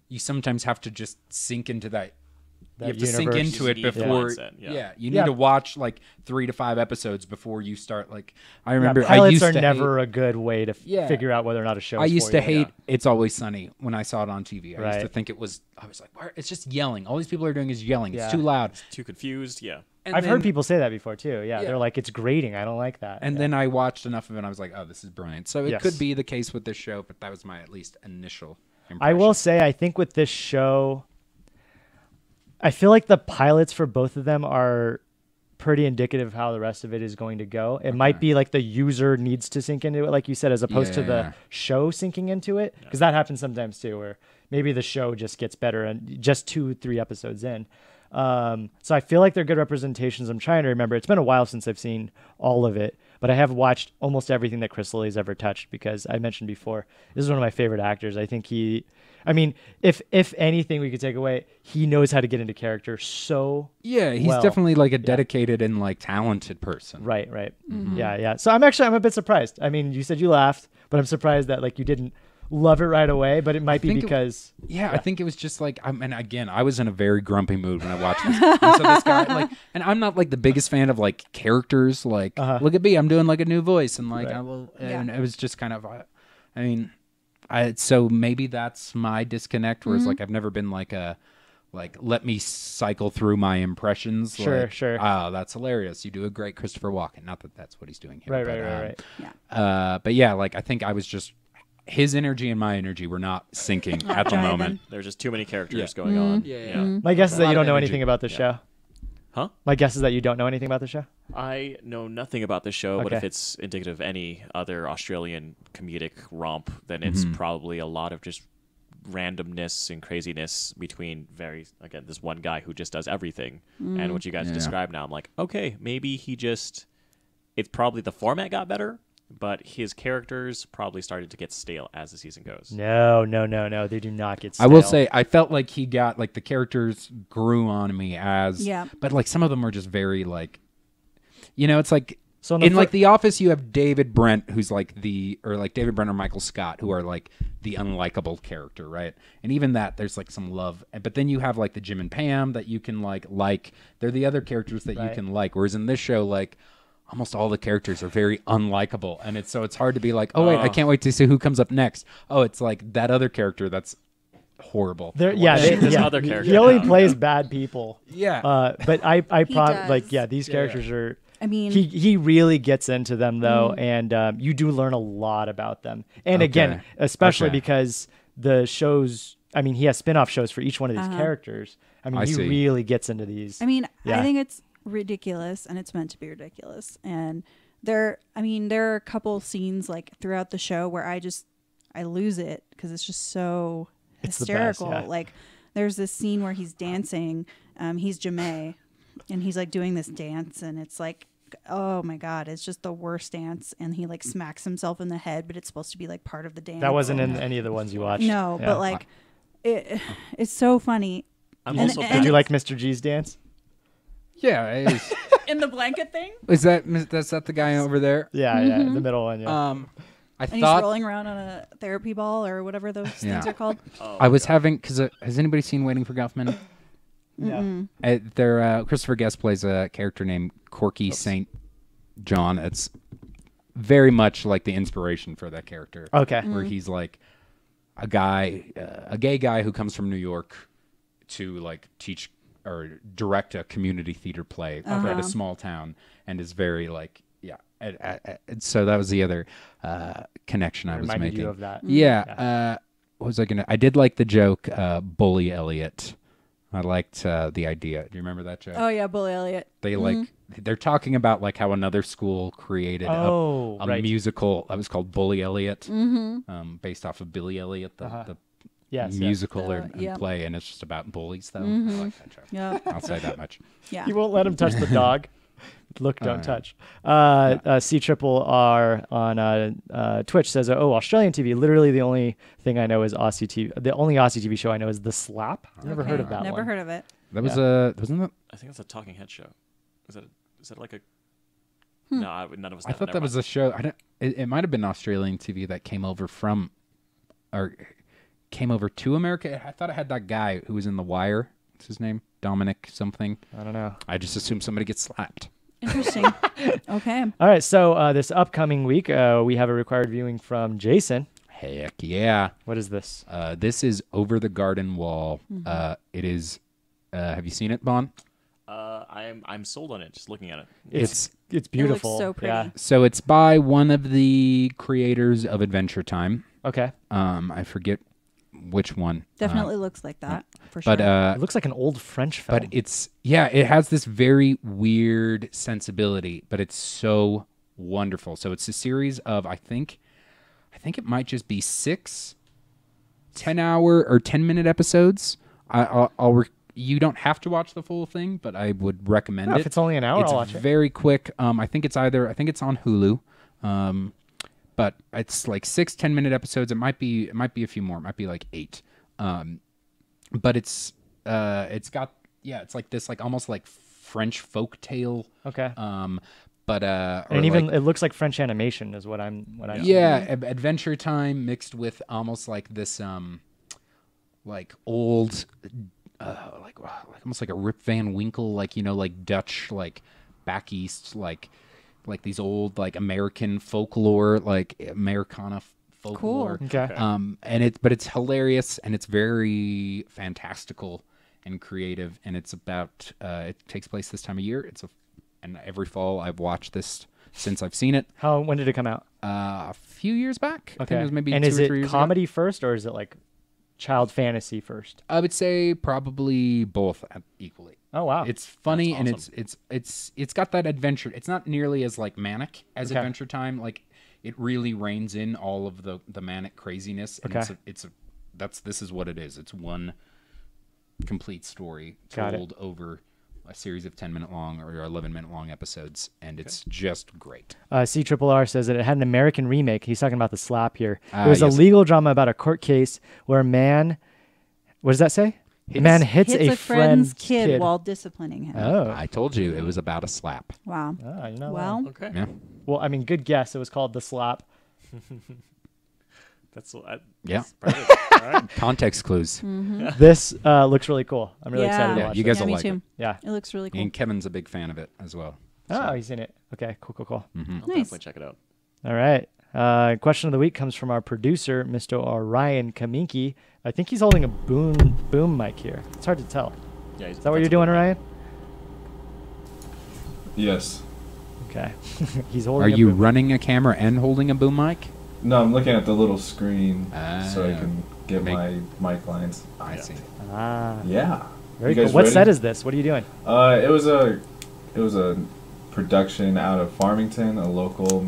you sometimes have to just sink into that. You have to sink into it before. You need to watch like 3 to 5 episodes before you start. Like I remember, pilots are never a good way to figure out whether or not a show. I used to hate It's Always Sunny when I saw it on TV. I used to think I was like, it's just yelling. All these people are doing is yelling. It's too loud. It's too confused. Yeah. I've heard people say that before too. Yeah, they're like, it's grating. I don't like that. And then I watched enough of it, and I was like, oh, this is brilliant. So it could be the case with this show, but that was my at least initial impression. I will say, I think with this show, I feel like the pilots for both of them are pretty indicative of how the rest of it is going to go. It might be like the user needs to sink into it, like you said, as opposed to the show sinking into it. Because that happens sometimes too, where maybe the show just gets better and just 2-3 episodes in. So I feel like they're good representations. I'm trying to remember. It's been a while since I've seen all of it, but I have watched almost everything that Chris Lilly's ever touched because I mentioned before, this is one of my favorite actors. I think if anything we could take away, he knows how to get into character so he's definitely like a dedicated and like talented person. Right. Mm-hmm. Yeah. So I'm a bit surprised. I mean, you said you laughed, but I'm surprised that like you didn't love it right away, but it might be because I think it was just like and again, I was in a very grumpy mood when I watched this. And so this guy like, and I'm not like the biggest fan of like characters, like look at me, I'm doing like a new voice, and like and it was just kind of so maybe that's my disconnect, whereas like I've never been like let me cycle through my impressions. Sure. Oh, that's hilarious. You do a great Christopher Walken. Not that that's what he's doing here. Right. Yeah. But yeah, like I think I was just his energy and my energy were not syncing at the moment. There's just too many characters going on. Yeah. My guess is that you don't know anything about the show. Huh? My guess is that you don't know anything about the show. I know nothing about the show, but if it's indicative of any other Australian comedic romp, then it's probably a lot of just randomness and craziness between this one guy who just does everything, and what you guys describe now. I'm like, okay, maybe it's probably the format got better, but his characters probably started to get stale as the season goes. No, they do not get stale. I will say, I felt like he got, like, the characters grew on me but, like, some of them were just very, like, it's like, so in like The Office, you have David Brent, who's like David Brent or Michael Scott, who are like the unlikable character, right? And even that, there's like some love. But then you have like the Jim and Pam that you can like. They're the other characters that you can like. Whereas in this show, like almost all the characters are very unlikable, and it's hard to be like, oh wait, I can't wait to see who comes up next. Oh, it's like that other character that's horrible. Other character. He only plays bad people. Yeah. But I these characters are. I mean, he really gets into them though, and you do learn a lot about them. And again, especially because the shows, I mean, he has spin-off shows for each one of these characters. I mean, he really gets into these. I mean, I think it's ridiculous, and it's meant to be ridiculous. And there are a couple scenes like throughout the show where I lose it because it's just so hysterical. Best, Like there's this scene where he's dancing. He's Jamae. And he's like doing this dance, and it's like, oh my God, it's just the worst dance. And he like smacks himself in the head, but it's supposed to be like part of the dance. That wasn't in any of the ones you watched. No, but like, it's so funny. Did you like Mr. G's dance? Yeah. It was, in the blanket thing? that's that the guy over there? Yeah, the middle one. Yeah. He's rolling around on a therapy ball or whatever those things are called. I was having, because has anybody seen Waiting for Guffman? Yeah. Christopher Guest plays a character named Corky St. John. It's very much like the inspiration for that character. Okay. Where he's like a gay guy who comes from New York to like teach or direct a community theater play at a small town, and is very like, so that was the other connection I was making. You of that. Yeah. What was I gonna? I did like the joke, Bully Elliot. I liked the idea. Do you remember that joke? Oh yeah, Bully Elliot. They're talking about like how another school created a musical that was called Bully Elliot, based off of Billy Elliot, the musical or play, and it's just about bullies though. I like that joke. Yeah, I'll say that much. Yeah, you won't let him touch the dog. Look, don't touch. C-R-R on Twitch says, Australian TV. Literally the only thing I know is Aussie TV. The only Aussie TV show I know is The Slap. Never heard of that one. Never heard of it. That was wasn't that? I think it's a talking head show. Is that like a... No, none of us. I thought that was a show. It might have been Australian TV that came over to America. I thought it had that guy who was in The Wire. What's his name? Dominic something. I don't know. I just assumed somebody gets slapped. Interesting. Okay. All right. So this upcoming week, we have a required viewing from Jason. Heck yeah. What is this? This is Over the Garden Wall. It is. Have you seen it, Bon? I'm sold on it. Just looking at it. It's beautiful. It looks so pretty. Yeah. So it's by one of the creators of Adventure Time. Okay. I forget which one. Definitely looks like that for sure. But it looks like an old French film. But it has this very weird sensibility, but it's so wonderful. So it's a series of I think it might just be 6 10-hour or 10-minute episodes. You don't have to watch the full thing, but I would recommend it. If it's only an hour, I'll watch it. It's very quick. I think it's on Hulu. But it's like 6 10-minute episodes. It might be a few more. It might be like 8. But it's got it's like this like almost like French folk tale. Okay. But and even it looks like French animation is what I'm Adventure Time mixed with almost like this like old like almost like a Rip Van Winkle, like like Dutch, like back east, like these old like American folklore, like Americana folklore. Cool. Okay. But it's hilarious, and it's very fantastical and creative, and it's about it takes place this time of year. And every fall I've watched this since I've seen it. When did it come out? A few years back. Okay. I think it was maybe and 2 is or 3 it years comedy ago. first, or is it like child fantasy first? I would say probably both equally. Oh wow. It's funny. That's awesome. And it's got that adventure. It's not nearly as like manic as Okay. Adventure Time. Like it really reins in all of the manic craziness. And Okay. it's a this is what it is. It's one complete story Got it. told over a series of 10-minute long or 11-minute long episodes, and it's just great. CRRR says that it had an American remake. He's talking about The Slap here. It was a Yes. legal drama about a court case where a man, what does that say? A man hits a friend's kid while disciplining him. Oh. I told you it was about a slap. Wow. Oh, you know Well, Okay. Yeah. Well, I mean, good guess. It was called The Slap. That's Yeah. perfect. All right. Context clues. This looks really cool. I'm really Yeah. excited to Yeah, watch you it. guys yeah, will me like too. it. Yeah. It looks really cool. And Kevin's a big fan of it as well. Oh, he's in it. Okay, cool. I'll Nice. definitely check it out. All right. Question of the week comes from our producer, Mr. Orion Kaminki. I think he's holding a boom mic here. It's hard to tell. Yeah, Is that what you're doing, Orion? Yes. Okay. He's holding Are a you boom. running a camera and holding a boom mic? No, I'm looking at the little screen so I Ah. can get Make- my mic lines. I see. Ah, Yeah. very You cool. guys What ready? set is this? What are you doing? It was a production out of Farmington, a local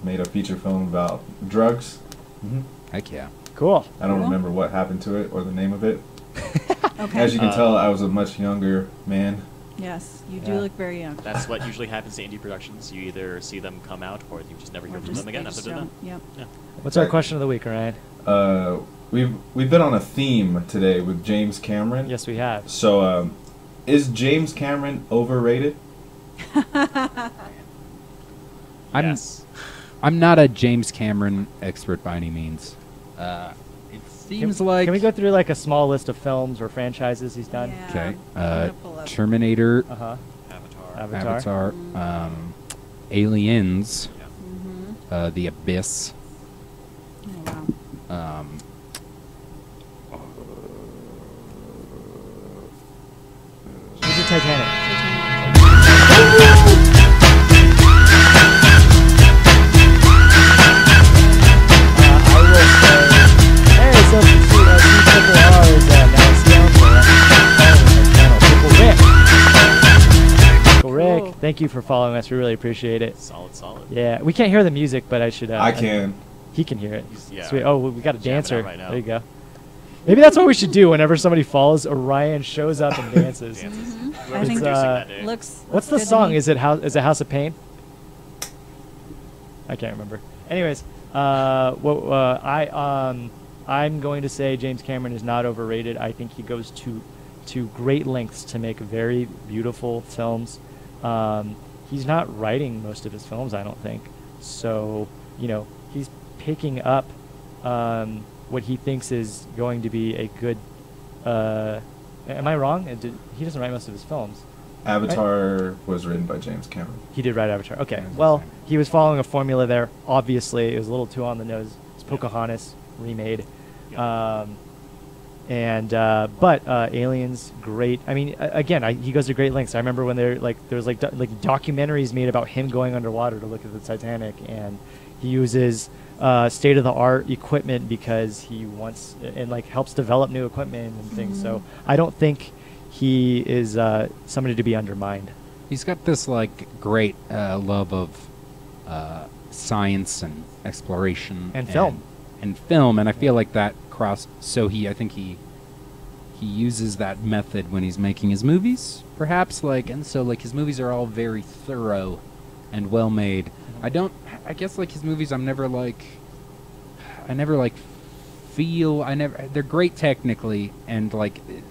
made a feature film about drugs. Heck yeah. Cool. I don't Cool. remember what happened to it or the name of it. Okay. As you can tell, I was a much younger man. Yes, you do Yeah. look very young. That's what usually happens to indie productions. You either see them come out, or you just never hear Or from just- them again they after just they're done. don't. Yep. What's our question of the week, Orion? We've been on a theme today with James Cameron. Yes, we have. So, is James Cameron overrated? Yes. I'm not a James Cameron expert by any means. It seems like Can we go through like a small list of films or franchises he's done? Yeah. okay. I'm gonna pull up. Terminator, Uh huh. Avatar. Avatar. Aliens, Mhm. The Abyss. Oh, wow. Who's the Titanic? I will say, hey, so CRRR is now Triple Rick, Cool. thank you for following us. We really appreciate it. Solid. Yeah, we can't hear the music, but I should. I can. He can hear it. Yeah. Sweet. Oh, we got a Jamming out dancer. right now. There you go. Maybe that's what we should do whenever somebody follows. Orion shows up and dances. Dances. I Whoever's think producing uh, that day. Looks. What's the good to song? me. Is it House of Pain? I can't remember. Anyways, I'm going to say James Cameron is not overrated. I think he goes to great lengths to make very beautiful films. He's not writing most of his films, I don't think. So, he's picking up what he thinks is going to be a good. Am I wrong? He doesn't write most of his films. Avatar was written by James Cameron. He did write Avatar. Okay. Yeah, Well, same. he was following a formula there. Obviously, it was a little too on the nose. It's Pocahontas remade. Yeah. But Aliens, great. I mean, again, he goes to great lengths. I remember when there was documentaries made about him going underwater to look at the Titanic, and he uses state of the art equipment because he wants and helps develop new equipment and things. So I don't think he is somebody to be undermined. He's got this great love of science and exploration And film. and I feel like that cross. So I think he uses that method when he's making his movies, perhaps. And so his movies are all very thorough and well made. I guess his movies, they're great technically, and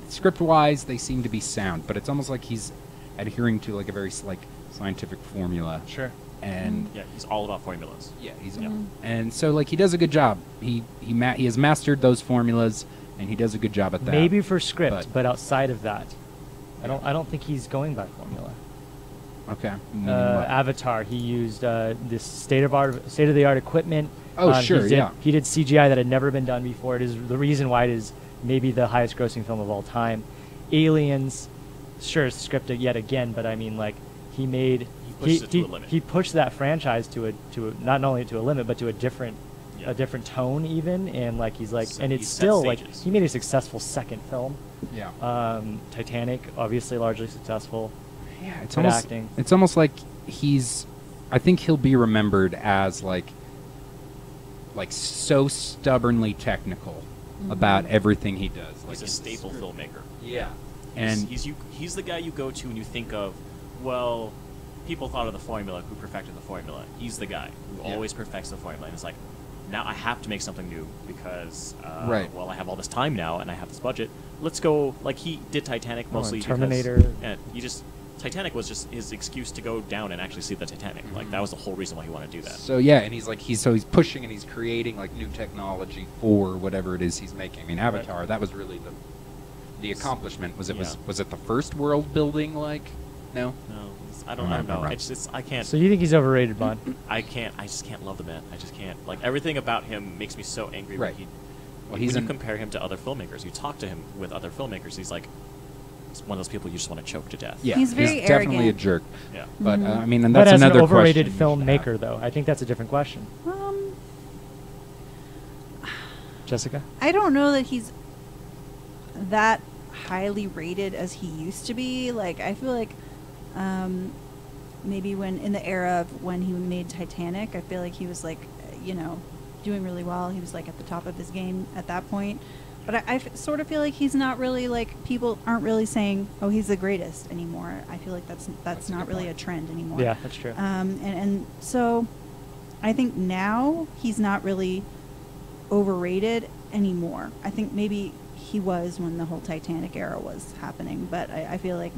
script wise they seem to be sound, but it's almost like he's adhering to a very scientific formula. Sure. And Yeah, he's all about formulas. yeah, Yeah. and so he does a good job. He has mastered those formulas, and he does a good job at that. Maybe for script, but- but outside of that, I don't think he's going by formula. Okay. Meaning what? Avatar, he used this state of the art equipment. Oh, sure, yeah. He did CGI that had never been done before. It is the reason why it is maybe the highest grossing film of all time. Aliens, sure, it's scripted yet again, but I mean, he made pushed it to a limit. He pushed that franchise to a not only to a limit, but to a different tone even, and So and he it's set still stages. he made a successful second film. Yeah. Titanic, obviously largely successful. Yeah, it's good almost acting. It's almost like I think he'll be remembered as so stubbornly technical about everything he does. He's a staple filmmaker. Yeah. And And he's the guy you go to when you think of, well, people thought of the formula, who perfected the formula. He's the guy who always perfects the formula. And it's like, now I have to make something new because, well, I have all this time now and I have this budget. Let's go, like he did Titanic mostly Terminator. because... And Titanic was just his excuse to go down and actually see the Titanic. Like, that was the whole reason why he wanted to do that. so yeah, and he's pushing and he's creating like new technology for whatever it is he's making. I mean, Avatar, that was really the accomplishment. Was it the first world building? Like, no. I don't know. I can't. So you think he's overrated, Bond? I just can't love the man. I just can't. Like, everything about him makes me so angry Right. when you compare him to other filmmakers. You talk to him with other filmmakers, he's like, he's one of those people you just want to choke to death. Yeah, He's very definitely a arrogant. jerk. Yeah. But I mean, and But that's as an another overrated question you should have. filmmaker, though, I think that's a different question. Jessica? I don't know that he's that highly rated as he used to be. Like, I feel like maybe when in the era of when he made Titanic, I feel like he was like, doing really well. He was like at the top of his game at that point. But I sort of feel like he's not really like, people aren't really saying, oh, he's the greatest anymore. I feel like that's not really a trend anymore. Yeah, that's true. And so I think now he's not really overrated anymore. I think maybe he was when the whole Titanic era was happening, but I feel like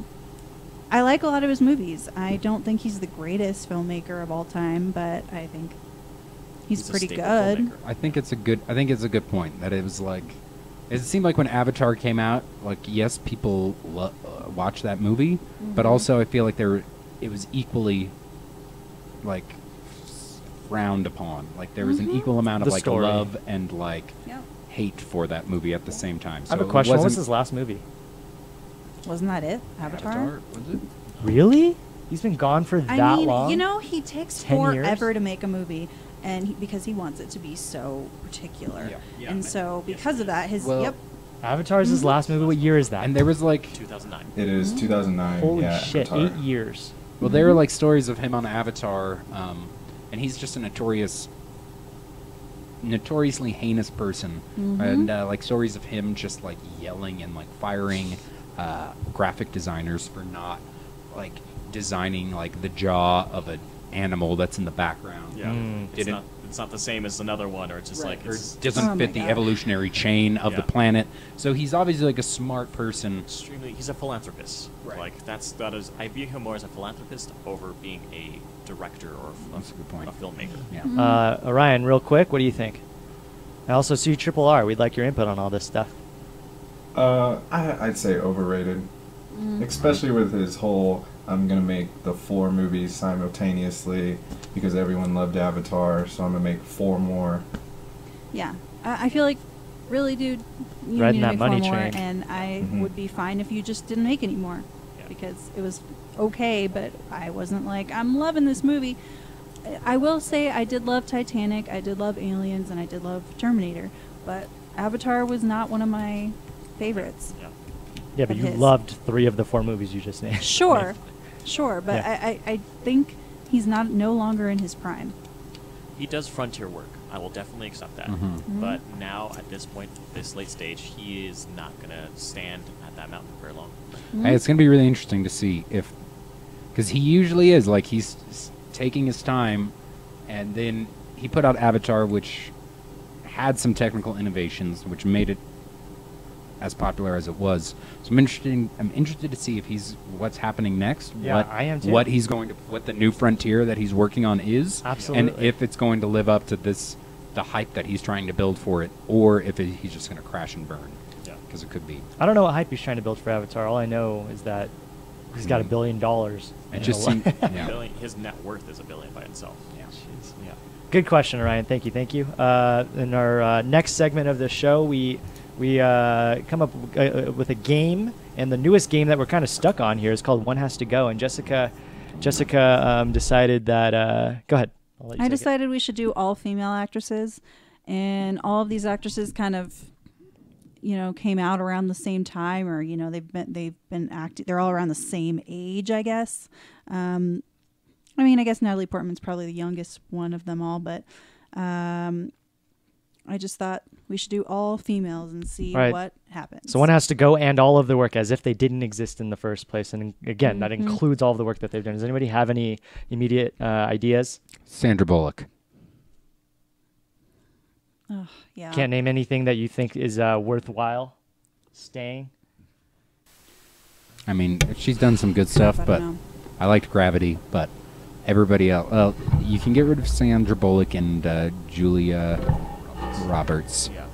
I like a lot of his movies. I don't think he's the greatest filmmaker of all time, but I think he's pretty good. Filmmaker. I think it's a good point that it was like, it seemed like when Avatar came out, like yes, people watched that movie, but also I feel like it was equally like frowned upon. Like there was an equal amount of The like story. love and like hate for that movie at the same time. So I have a question. What was his last movie? Wasn't that it? Avatar? Was it? Really? He's been gone for that long? He takes 10 years? forever to make a movie, and because he wants it to be so particular. Yeah. And so because of that, Avatar's his last movie. What year is that? And there was like 2009. It is 2009. Holy yeah, shit, Avatar. 8 years. Well, there are like stories of him on Avatar, and he's just a notoriously heinous person, and like stories of him just like yelling and like firing graphic designers for not like designing like the jaw of an animal that's in the background. Yeah. It's not the same as another one, or it's just like or it's doesn't fit the evolutionary chain of the Yeah. planet. So he's obviously like a smart person. he's a philanthropist. Right. Like that is I view him more as a philanthropist over being a director or That's a good point. a filmmaker. Yeah. Orion, real quick, what do you think? I also see Triple R. We'd like your input on all this stuff. I'd say overrated, especially with his whole I'm gonna make the 4 movies simultaneously because everyone loved Avatar, so I'm gonna make 4 more. Yeah. I feel like, really, dude, you Riding need to that make money 4 more, train. and I Mhm. would be fine if you just didn't make any more. Yeah. Because it was okay, but I wasn't like, I'm loving this movie. I will say I did love Titanic, I did love Aliens, and I did love Terminator, but Avatar was not one of my favorites. Yeah. Yeah, but Of you his. loved 3 of the 4 movies you just named. Sure, but Yeah. I think he's no longer in his prime. He does frontier work. I will definitely accept that. But now, at this point, this late stage, he is not going to stand at that mountain very long. Hey, it's going to be really interesting to see if, because he usually is like he's taking his time, and then he put out Avatar, which had some technical innovations, which made it as popular as it was. So I'm interested to see if what's happening next. Yeah, I am too. What he's going to, what the new frontier that he's working on is, Absolutely. and if it's going to live up to the hype that he's trying to build for it, or if he's just going to crash and burn. Yeah. Because it could be. I don't know what hype he's trying to build for Avatar. All I know is that he's got $1 billion. It just seems. Yeah. His net worth is $1 billion by itself. Yeah. Yeah. Good question, Ryan. Thank you. In our next segment of the show, we come up with a game, and the newest game that we're kind of stuck on here is called One Has to Go. And Jessica decided that. Go ahead. I'll let you I take it. decided we should do all female actresses, and all of these actresses kind of, came out around the same time, or they've been acting. They're all around the same age, I guess. I guess Natalie Portman's probably the youngest one of them all, but I just thought we should do all females and see Right. what happens. So one has to go and all of the work as if they didn't exist in the first place. And again, that includes all of the work that they've done. Does anybody have any immediate ideas? Sandra Bullock. Ugh, yeah. Can't name anything that you think is worthwhile staying? I mean, she's done some good stuff, I don't but know. I liked Gravity, but everybody else, well, you can get rid of Sandra Bullock and Julia Roberts. Yeah.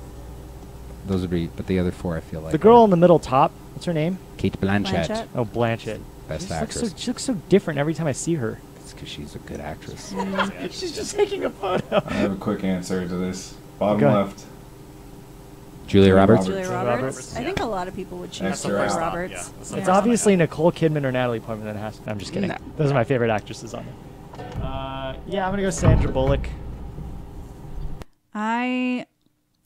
Those would be, but the other four I feel like The girl in the middle top, what's her name? Kate Blanchett. Blanchett. Oh, Blanchett. Best She looks actress. she looks so different every time I see her. It's because she's a good actress. She's just taking a photo. I have a quick answer to this. Bottom Go ahead. left. Julia Roberts. Julia Julia Roberts. Roberts. I think a lot of people would choose Extra Julia out. Roberts. Yeah, that's the It's first obviously one I Nicole Kidman or Natalie Portman that has to. I'm just kidding. No. Those are my favorite actresses on there. Yeah, I'm going to go Sandra Bullock. I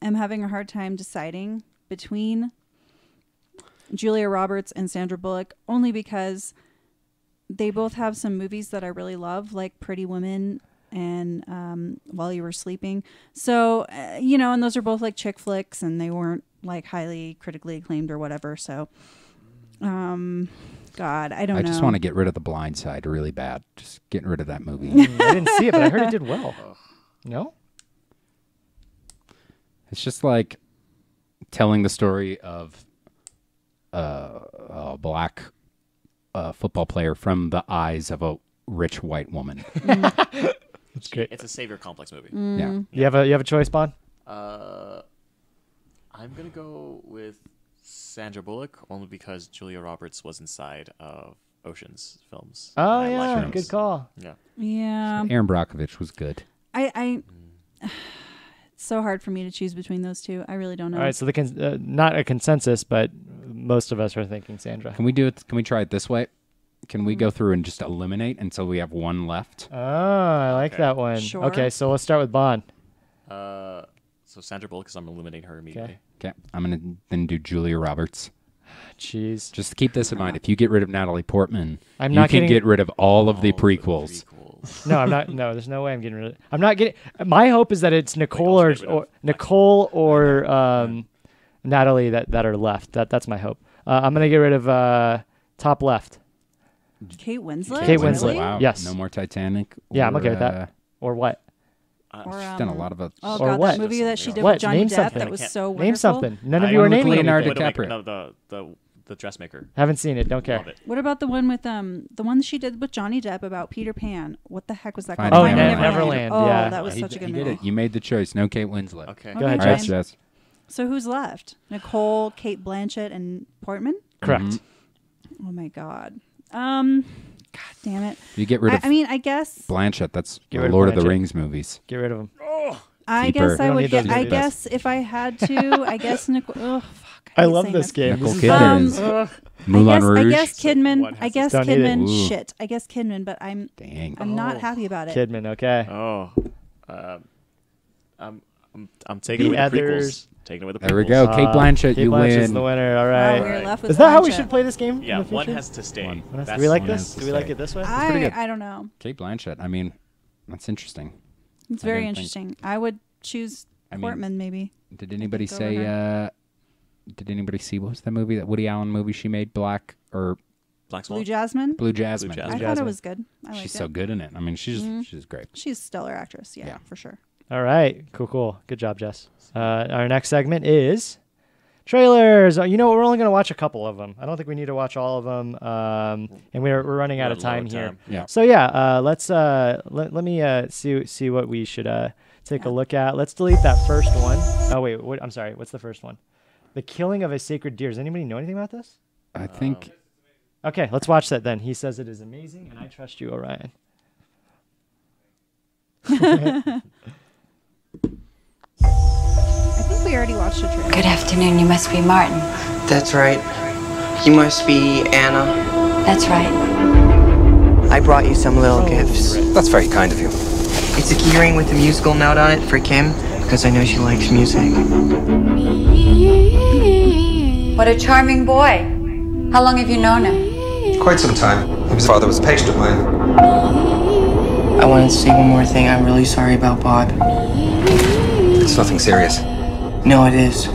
am having a hard time deciding between Julia Roberts and Sandra Bullock, only because they both have some movies that I really love, like Pretty Women and While You Were Sleeping. So, and those are both like chick flicks, and they weren't like highly critically acclaimed or whatever. So, God, I don't know. I just want to get rid of The Blind Side really bad. Just getting rid of that movie. I didn't see it, but I heard it did well. No? It's just like telling the story of a black football player from the eyes of a rich white woman. That's great. It's a savior complex movie. Yeah. You have a choice, Bon? I'm gonna go with Sandra Bullock only because Julia Roberts was inside of Ocean's films. Oh, and I like yeah. her. Good call. Yeah. Yeah. Aaron Brockovich was good. It's so hard for me to choose between those two. I really don't know. All right, so not a consensus, but most of us are thinking Sandra. Can we do it? Can we try it this way? Can we go through and just eliminate until we have one left? Oh, I like that one. Sure. Okay, so let's start with Bon. So Sandra Bullock, because I'm eliminating her immediately. Okay, I'm gonna then do Julia Roberts. Jeez. Just keep this in mind. If you get rid of Natalie Portman, I'm you not can getting- get rid of all of the All prequels. No, I'm not. No, there's no way I'm getting rid of it. I'm not getting. My hope is that it's Nicole also or, get rid of or Nicole or Natalie that are left. That's my hope. I'm gonna get rid of top left. Kate Winslet? Kate Really? Winslet. Wow. Yes. No more Titanic. Yeah, I'm or, okay with that. Or what? Or, She's done a lot of it. Oh, Or God, what? that movie that she did What? with Johnny Name Depp something. that was so wonderful. Name something. None of I you are am with naming Leonardo anything. DiCaprio. The dressmaker. Haven't seen it. Don't care. Love it. What about the one with the one she did with Johnny Depp about Peter Pan? What the heck was that called? Finding Finding Neverland. Neverland, Oh, yeah. that was He such a good he movie. did it. You made the choice. No Kate Winslet. Okay. Go ahead, Okay, All right, Jess. Jess. So who's left? Nicole, Kate Blanchett, and Portman? Correct. Mm-hmm. Oh my God. God damn it. You get rid of I mean, I guess Blanchett. That's Get the rid of Lord of the Blanchett. Rings movies. Get rid of him. I Keep her. guess We I don't would need get. those I movies. guess if I had to, I guess Nicole. Oh fuck! I hate love saying this game. Nicole This is- Kidman is I Moulin guess, Rouge. I guess Kidman. one I has guess Don't need it. Kidman. Ooh. Shit. I guess Kidman, but I'm Dang. not happy about it. Kidman. Okay. Oh. I'm taking The away the others. prequels. Taking away the prequels. There we go. Kate Blanchett, Kate you Blanchett's win. the winner. All Wow, right. we're left with Is that how we Blanchett. should play this game? Yeah, in the one future? has to stay. One. Do That's we like one this? has to Do we like stay. it this way? It's pretty good. I don't know. Kate Blanchett. I mean, that's interesting. It's I very didn't think- interesting. I would choose I mean, Portman maybe. Did anybody Go say? over Did anybody see what was the movie, that Woody Allen movie she made? Black or Black Swan. Blue Jasmine. Blue Jasmine? Blue I Jasmine. thought it Jasmine. was good. I liked She's it. so good in it. I mean, she's great. She's a stellar actress. Yeah, Yeah. for sure. All right. Cool. Good job, Jess. Our next segment is trailers. You know, we're only going to watch a couple of them. I don't think we need to watch all of them. And we're running out of time here. Yeah. So yeah, let's let me see what we should take a look at. Let's delete that first one. Oh wait, I'm sorry. What's the first one? The killing of a sacred deer. Does anybody know anything about this? I think Okay, let's watch that then. He says it is amazing, and I trust you, Orion. I think we already watched the trailer. Good afternoon, you must be Martin. That's right. You must be Anna. That's right. I brought you some little gifts. That's very kind of you. It's a keyring with a musical note on it for Kim, because I know she likes music. What a charming boy. How long have you known him? Quite some time. His father was a patient of mine. I wanted to say one more thing I'm really sorry about Bob. It's nothing serious. No, it is.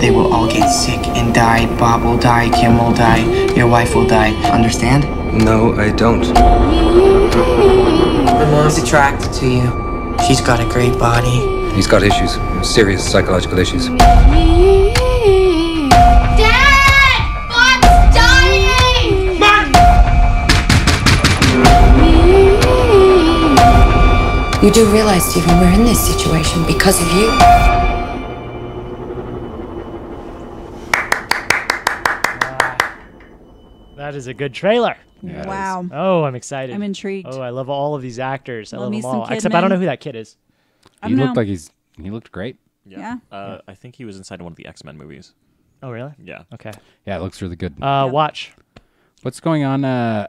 They will all get sick and die. Bob will die, Kim will die, your wife will die. Understand? No, I don't. My mom's attracted to you. She's got a great body. He's got issues, serious psychological issues. Dad! Bob's dying! You do realize, Stephen, we're in this situation because of you. That is a good trailer. Yeah, Wow. Oh, I'm excited. I'm intrigued. Oh, I love all of these actors. I Love love me them some all. Except I don't Kidman. know who that kid is. He looked like he looked great. Yeah. I think he was inside one of the X-Men movies. Oh, really? Yeah. Okay. Yeah, it looks really good. Watch. What's going on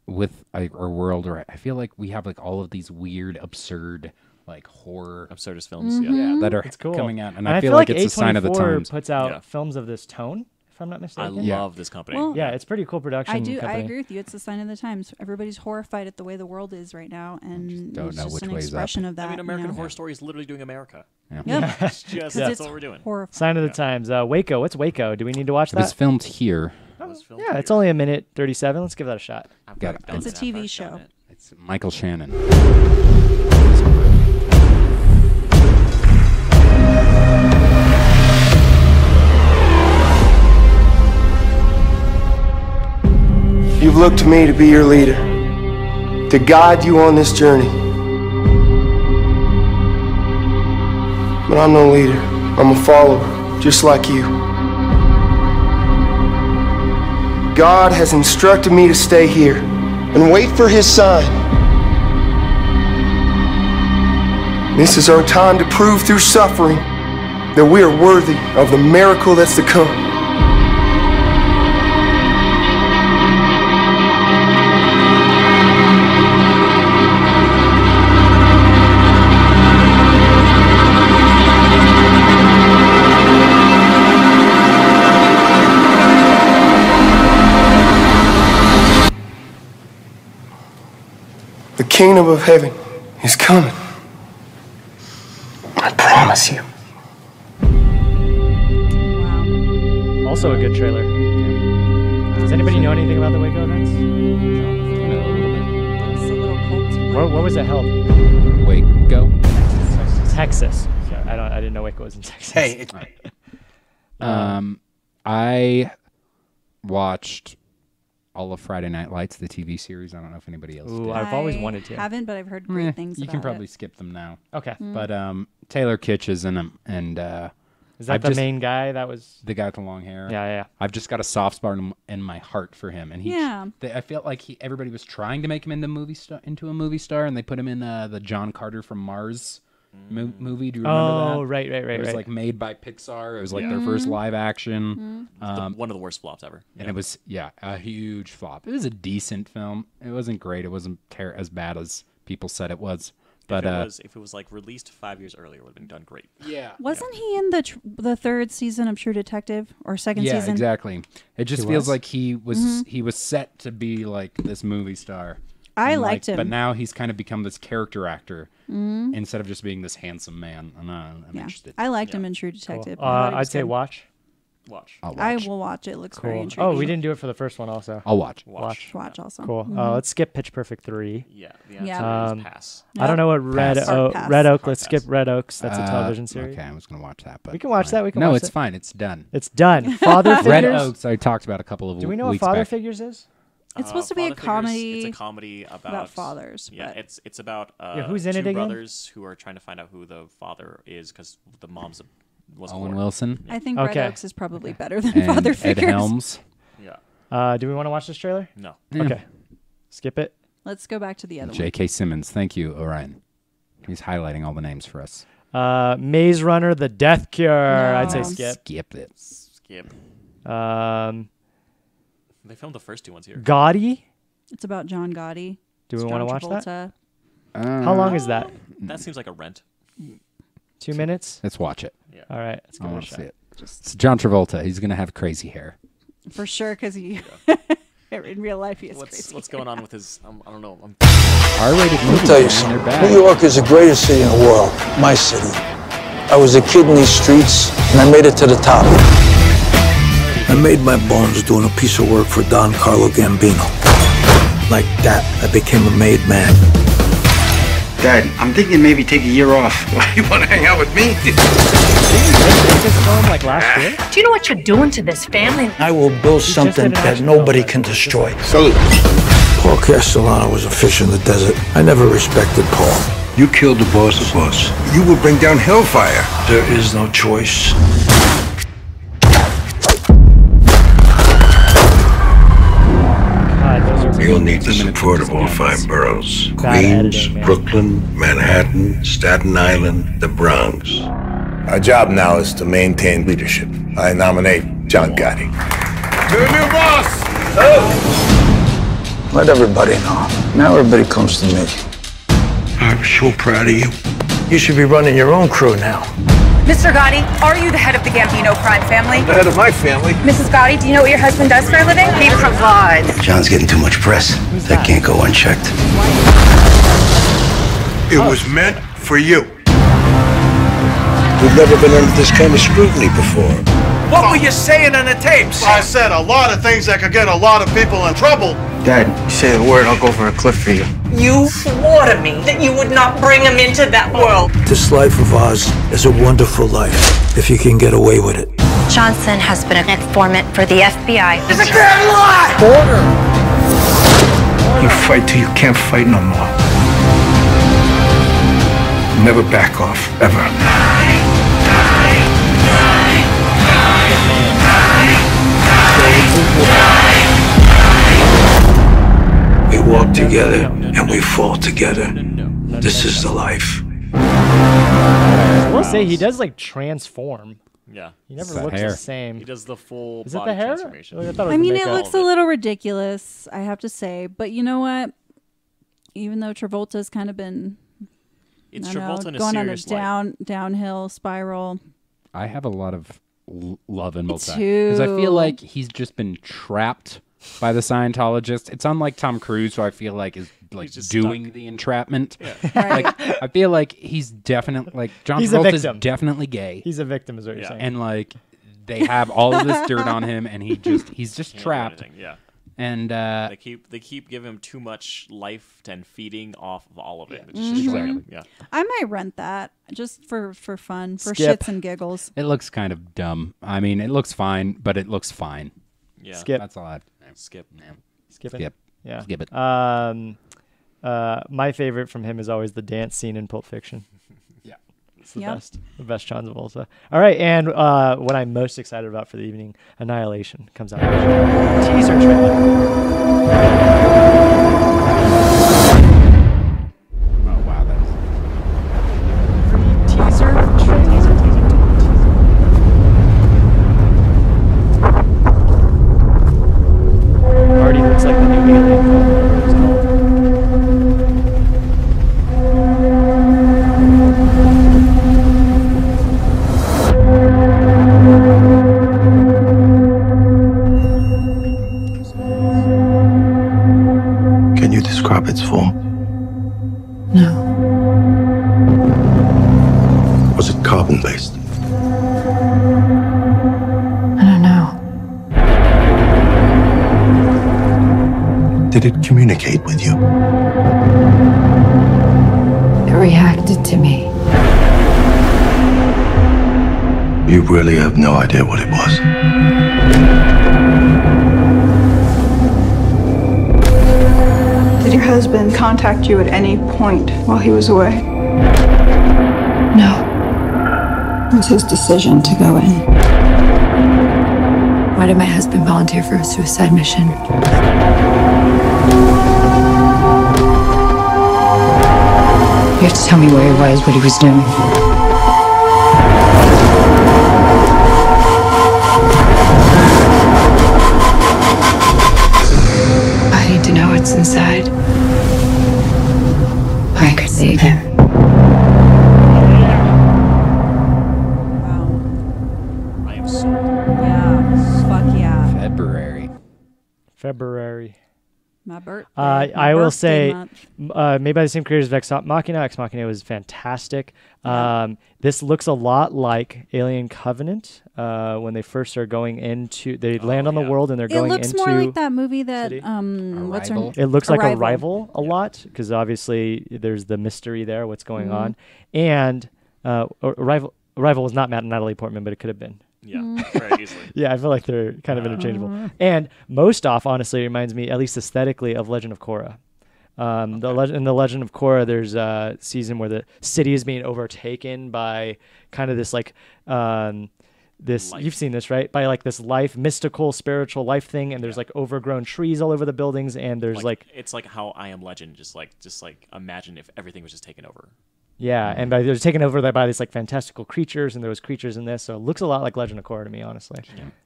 with our world? Or I feel like we have like all of these weird, absurd, like horror, Absurdist films. Mm-hmm. Yeah. that are It's cool. coming out, and I I feel like it's a A24 sign of the times. puts out Yeah. films of this tone, if I'm not I mistaken. love this company. Well, Yeah, it's pretty cool production. I do. I company. agree with you. It's the sign of the times. Everybody's horrified at the way the world is right now, and don't it's know just which an way's up. expression of that. I mean, American you know? Horror Story is literally doing America. Yep. It's just Because that's it's what we're doing. horrifying. Sign of the times. Waco. What's Waco? Do we need to watch It was that? filmed here. Yeah, it's only a minute 37. Let's give that a shot. Got it. It's a TV show. It's Michael Shannon. You've looked to me to be your leader, to guide you on this journey. But I'm no leader. I'm a follower, just like you. God has instructed me to stay here and wait for His sign. This is our time to prove through suffering that we are worthy of the miracle that's to come. The kingdom of heaven is coming. I promise you. Wow. Also a good trailer. Does anybody know anything about the Waco events? It's a little cult. Where was it held? Waco. Texas. Sorry, I didn't know Waco was in Texas. Hey, I watched all of Friday Night Lights, the TV series. I don't know if anybody else Ooh, did. I've always I wanted to. Haven't, but I've heard great things. You about can probably it. skip them now. Okay. But Taylor Kitsch is in them, and Is that I've the just- main guy that was? the guy with the long hair. Yeah. I've just got a soft spot in my heart for him, and Yeah. I felt like everybody was trying to make him into a movie star, and they put him in the John Carter from Mars movie. Do you remember that? Oh, right. It was like made by Pixar. It was like their first live action. One of the worst flops ever. And it was, a huge flop. It was a decent film. It wasn't great. It wasn't as bad as people said it was. But If it was like released 5 years earlier, it would have been done great. yeah, Wasn't he in the third season of True Detective or second yeah, season? exactly. It just He feels was? like he was set to be like this movie star. I And, liked him. but now he's kind of become this character actor instead of just being this handsome man. And I'm Yeah. interested. I liked him in True Detective. Cool. I thought he I'd was say good. watch. Watch. I'll watch. I will watch it. It looks very Cool. intriguing. Oh, we didn't do it for the first one also. I'll watch. Watch. Watch also. Cool. Let's skip Pitch Perfect 3. Yeah. The Yeah. answer is pass. I don't know what Red Pass. Oak. Pass. Red Oak. Hard Let's pass. skip Red Oaks. That's a television series. Okay, I was going to watch that, but We can watch fine. that. We can no, watch it's it. fine. It's done. It's done. Father Figures. Red Oaks. I talked about a couple of Do we know what weeks Father back. Figures is? It's supposed to be a Father Figures, comedy. It's a comedy about fathers, Yeah, but- it's about who's in two it again? brothers who are trying to find out who the father is because the mom's was Owen born. Wilson I think Okay. Red Oaks is probably better than and Father Ed Figures. Helms. Yeah. Do we want to watch this trailer? No. Okay. Skip it. Let's go back to the other one. J.K. Simmons. Thank you, Orion. He's highlighting all the names for us. Maze Runner: The Death Cure. No. I'd say skip. Skip it. Skip. Um, They filmed the first two ones here. Gotti. It's about John Gotti. Do It's we want to John watch that? Travolta. How long is that? That seems like a rent. 2 minutes. Let's watch it. All right. Let's I give it a want to shot. see it. It's John Travolta. He's going to have crazy hair. For sure, because he In real life, he is crazy. What's going on with his? I don't know. R-rated Let movies. me tell you man, something. they're bad. New York is the greatest city in the world. My city. I was a kid in these streets, and I made it to the top. I made my bones doing a piece of work for Don Carlo Gambino. Like that, I became a made man. Dad, I'm thinking maybe take a year off. You want to hang out with me? Like last year? Do you know what you're doing to this family? I will build something that nobody can destroy. Salute. Paul Castellano was a fish in the desert. I never respected Paul. You killed the boss of us. You will bring down hellfire. There is no choice. You'll need the support of all 5 boroughs. Queens, Brooklyn, Manhattan, Staten Island, the Bronx. Our job now is to maintain leadership. I nominate John Gotti. To the new boss! Let everybody know. Now everybody comes to me. I'm so proud of you. You should be running your own crew now. Mr. Gotti, are you the head of the Gambino crime family? The head of my family. Mrs. Gotti, do you know what your husband does for a living? He provides. John's getting too much press. That can't go unchecked. It was meant for you. We've never been under this kind of scrutiny before. What were you saying on the tapes? I said a lot of things that could get a lot of people in trouble. Dad, you say the word, I'll go over a cliff for you. You swore to me that you would not bring him into that world. This life of ours is a wonderful life, if you can get away with it. Johnson has been an informant for the FBI. It's a damn lie! Order! You fight till you can't fight no more. Never back off, ever. We walk together and we fall together. This is the life. I will say he does like transform. Yeah. He never looks the same. He does the full Is it body the hair? transformation. I mean, it looks a little ridiculous, I have to say. But you know what? Even though Travolta's kind of been Travolta in a going on a serious downhill spiral. I have a lot of love in Multi. too. Because I feel like he's just been trapped by the Scientologist. It's unlike Tom Cruise, who I feel like is like doing the entrapment. Yeah. Like I feel like he's definitely like John Travolta's definitely gay. He's a victim, is what you're saying. And like they have all of this dirt on him, and he's just trapped. Yeah. And they keep giving him too much life and feeding off of all of it. It's just destroying him. Yeah. I might rent that just for fun, for Skip. shits and giggles. It looks kind of dumb. I mean, it looks fine, but it looks fine. Yeah. Skip. That's all I skip. Skip it. Skip. Yeah. Skip it. My favorite from him is always the dance scene in Pulp Fiction. Yeah. It's the best John Travolta. All right, and what I'm most excited about for the evening, Annihilation, comes out. Teaser trailer. Oh wow, that's teaser. Already looks like the new Alien film. Can you describe its form? No. Was it carbon-based? I don't know. Did it communicate with you? It reacted to me. You really have no idea what it was. Did your husband contact you at any point while he was away? No. It was his decision to go in. Why did my husband volunteer for a suicide mission? You have to tell me where he was, what he was doing. I need to know what's inside. I could save him. I am sold. Yeah. Fuck yeah. February. My birthday. I will say, month. made by the same creators of Ex Machina. Ex Machina was fantastic. This looks a lot like Alien Covenant when they first are going into. They land on the world and they're going into. It looks more like that movie that what's her? It looks like Arrival. Arrival a lot because obviously there's the mystery there, what's going on, and Arrival was not Matt and Natalie Portman, but it could have been. Yeah, very easily. Yeah, I feel like they're kind of interchangeable. And most off, honestly, reminds me, at least aesthetically, of Legend of Korra. In the Legend of Korra, there's a season where the city is being overtaken by kind of this you've seen this, right? By like this mystical, spiritual life thing, and there's like overgrown trees all over the buildings, and there's it's like how I Am Legend, just like imagine if everything was just taken over. Yeah, and they're taken over by these like fantastical creatures, and there was creatures in this, so it looks a lot like Legend of Korra to me, honestly.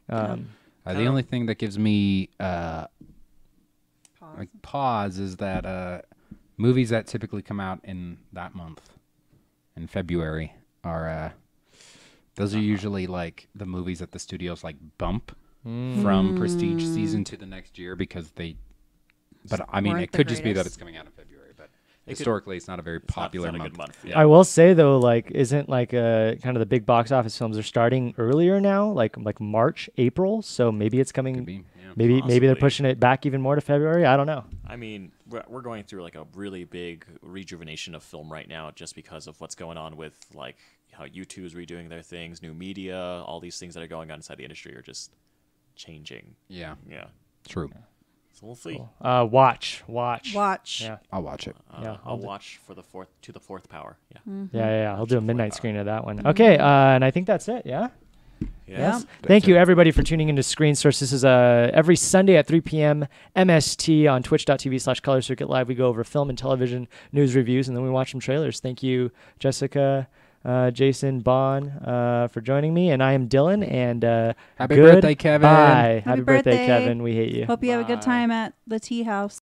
Yeah. The only thing that gives me pause is that movies that typically come out in that month, in February, are those are usually like the movies that the studios like bump from prestige season to the next year because they. But I mean, it could just be that it's coming out in February, but. Historically, it's not a very popular month. I will say though, like, isn't like kind of the big box office films are starting earlier now, like March, April. So maybe it's coming. Maybe they're pushing it back even more to February. I don't know. I mean, we're going through like a really big rejuvenation of film right now, just because of what's going on with like how YouTube is redoing their things, new media, all these things that are going on inside the industry are just changing. Yeah. True. So we'll see. Cool. Watch. Yeah. I'll watch it. I'll watch for the fourth power. Yeah. Mm-hmm. Yeah. I'll do a midnight screen of that one. Okay. And I think that's it. Yeah. Yes. Thank you everybody for tuning into Screen Source. This is every Sunday at 3 p.m. MST on twitch.tv/Color Circuit Live. We go over film and television news reviews, and then we watch some trailers. Thank you, Jessica, Jason, Bon, for joining me. And I am Dylan. And happy birthday, Kevin. Bye. Happy birthday, Kevin. We hate you. Hope you have a good time at the tea house.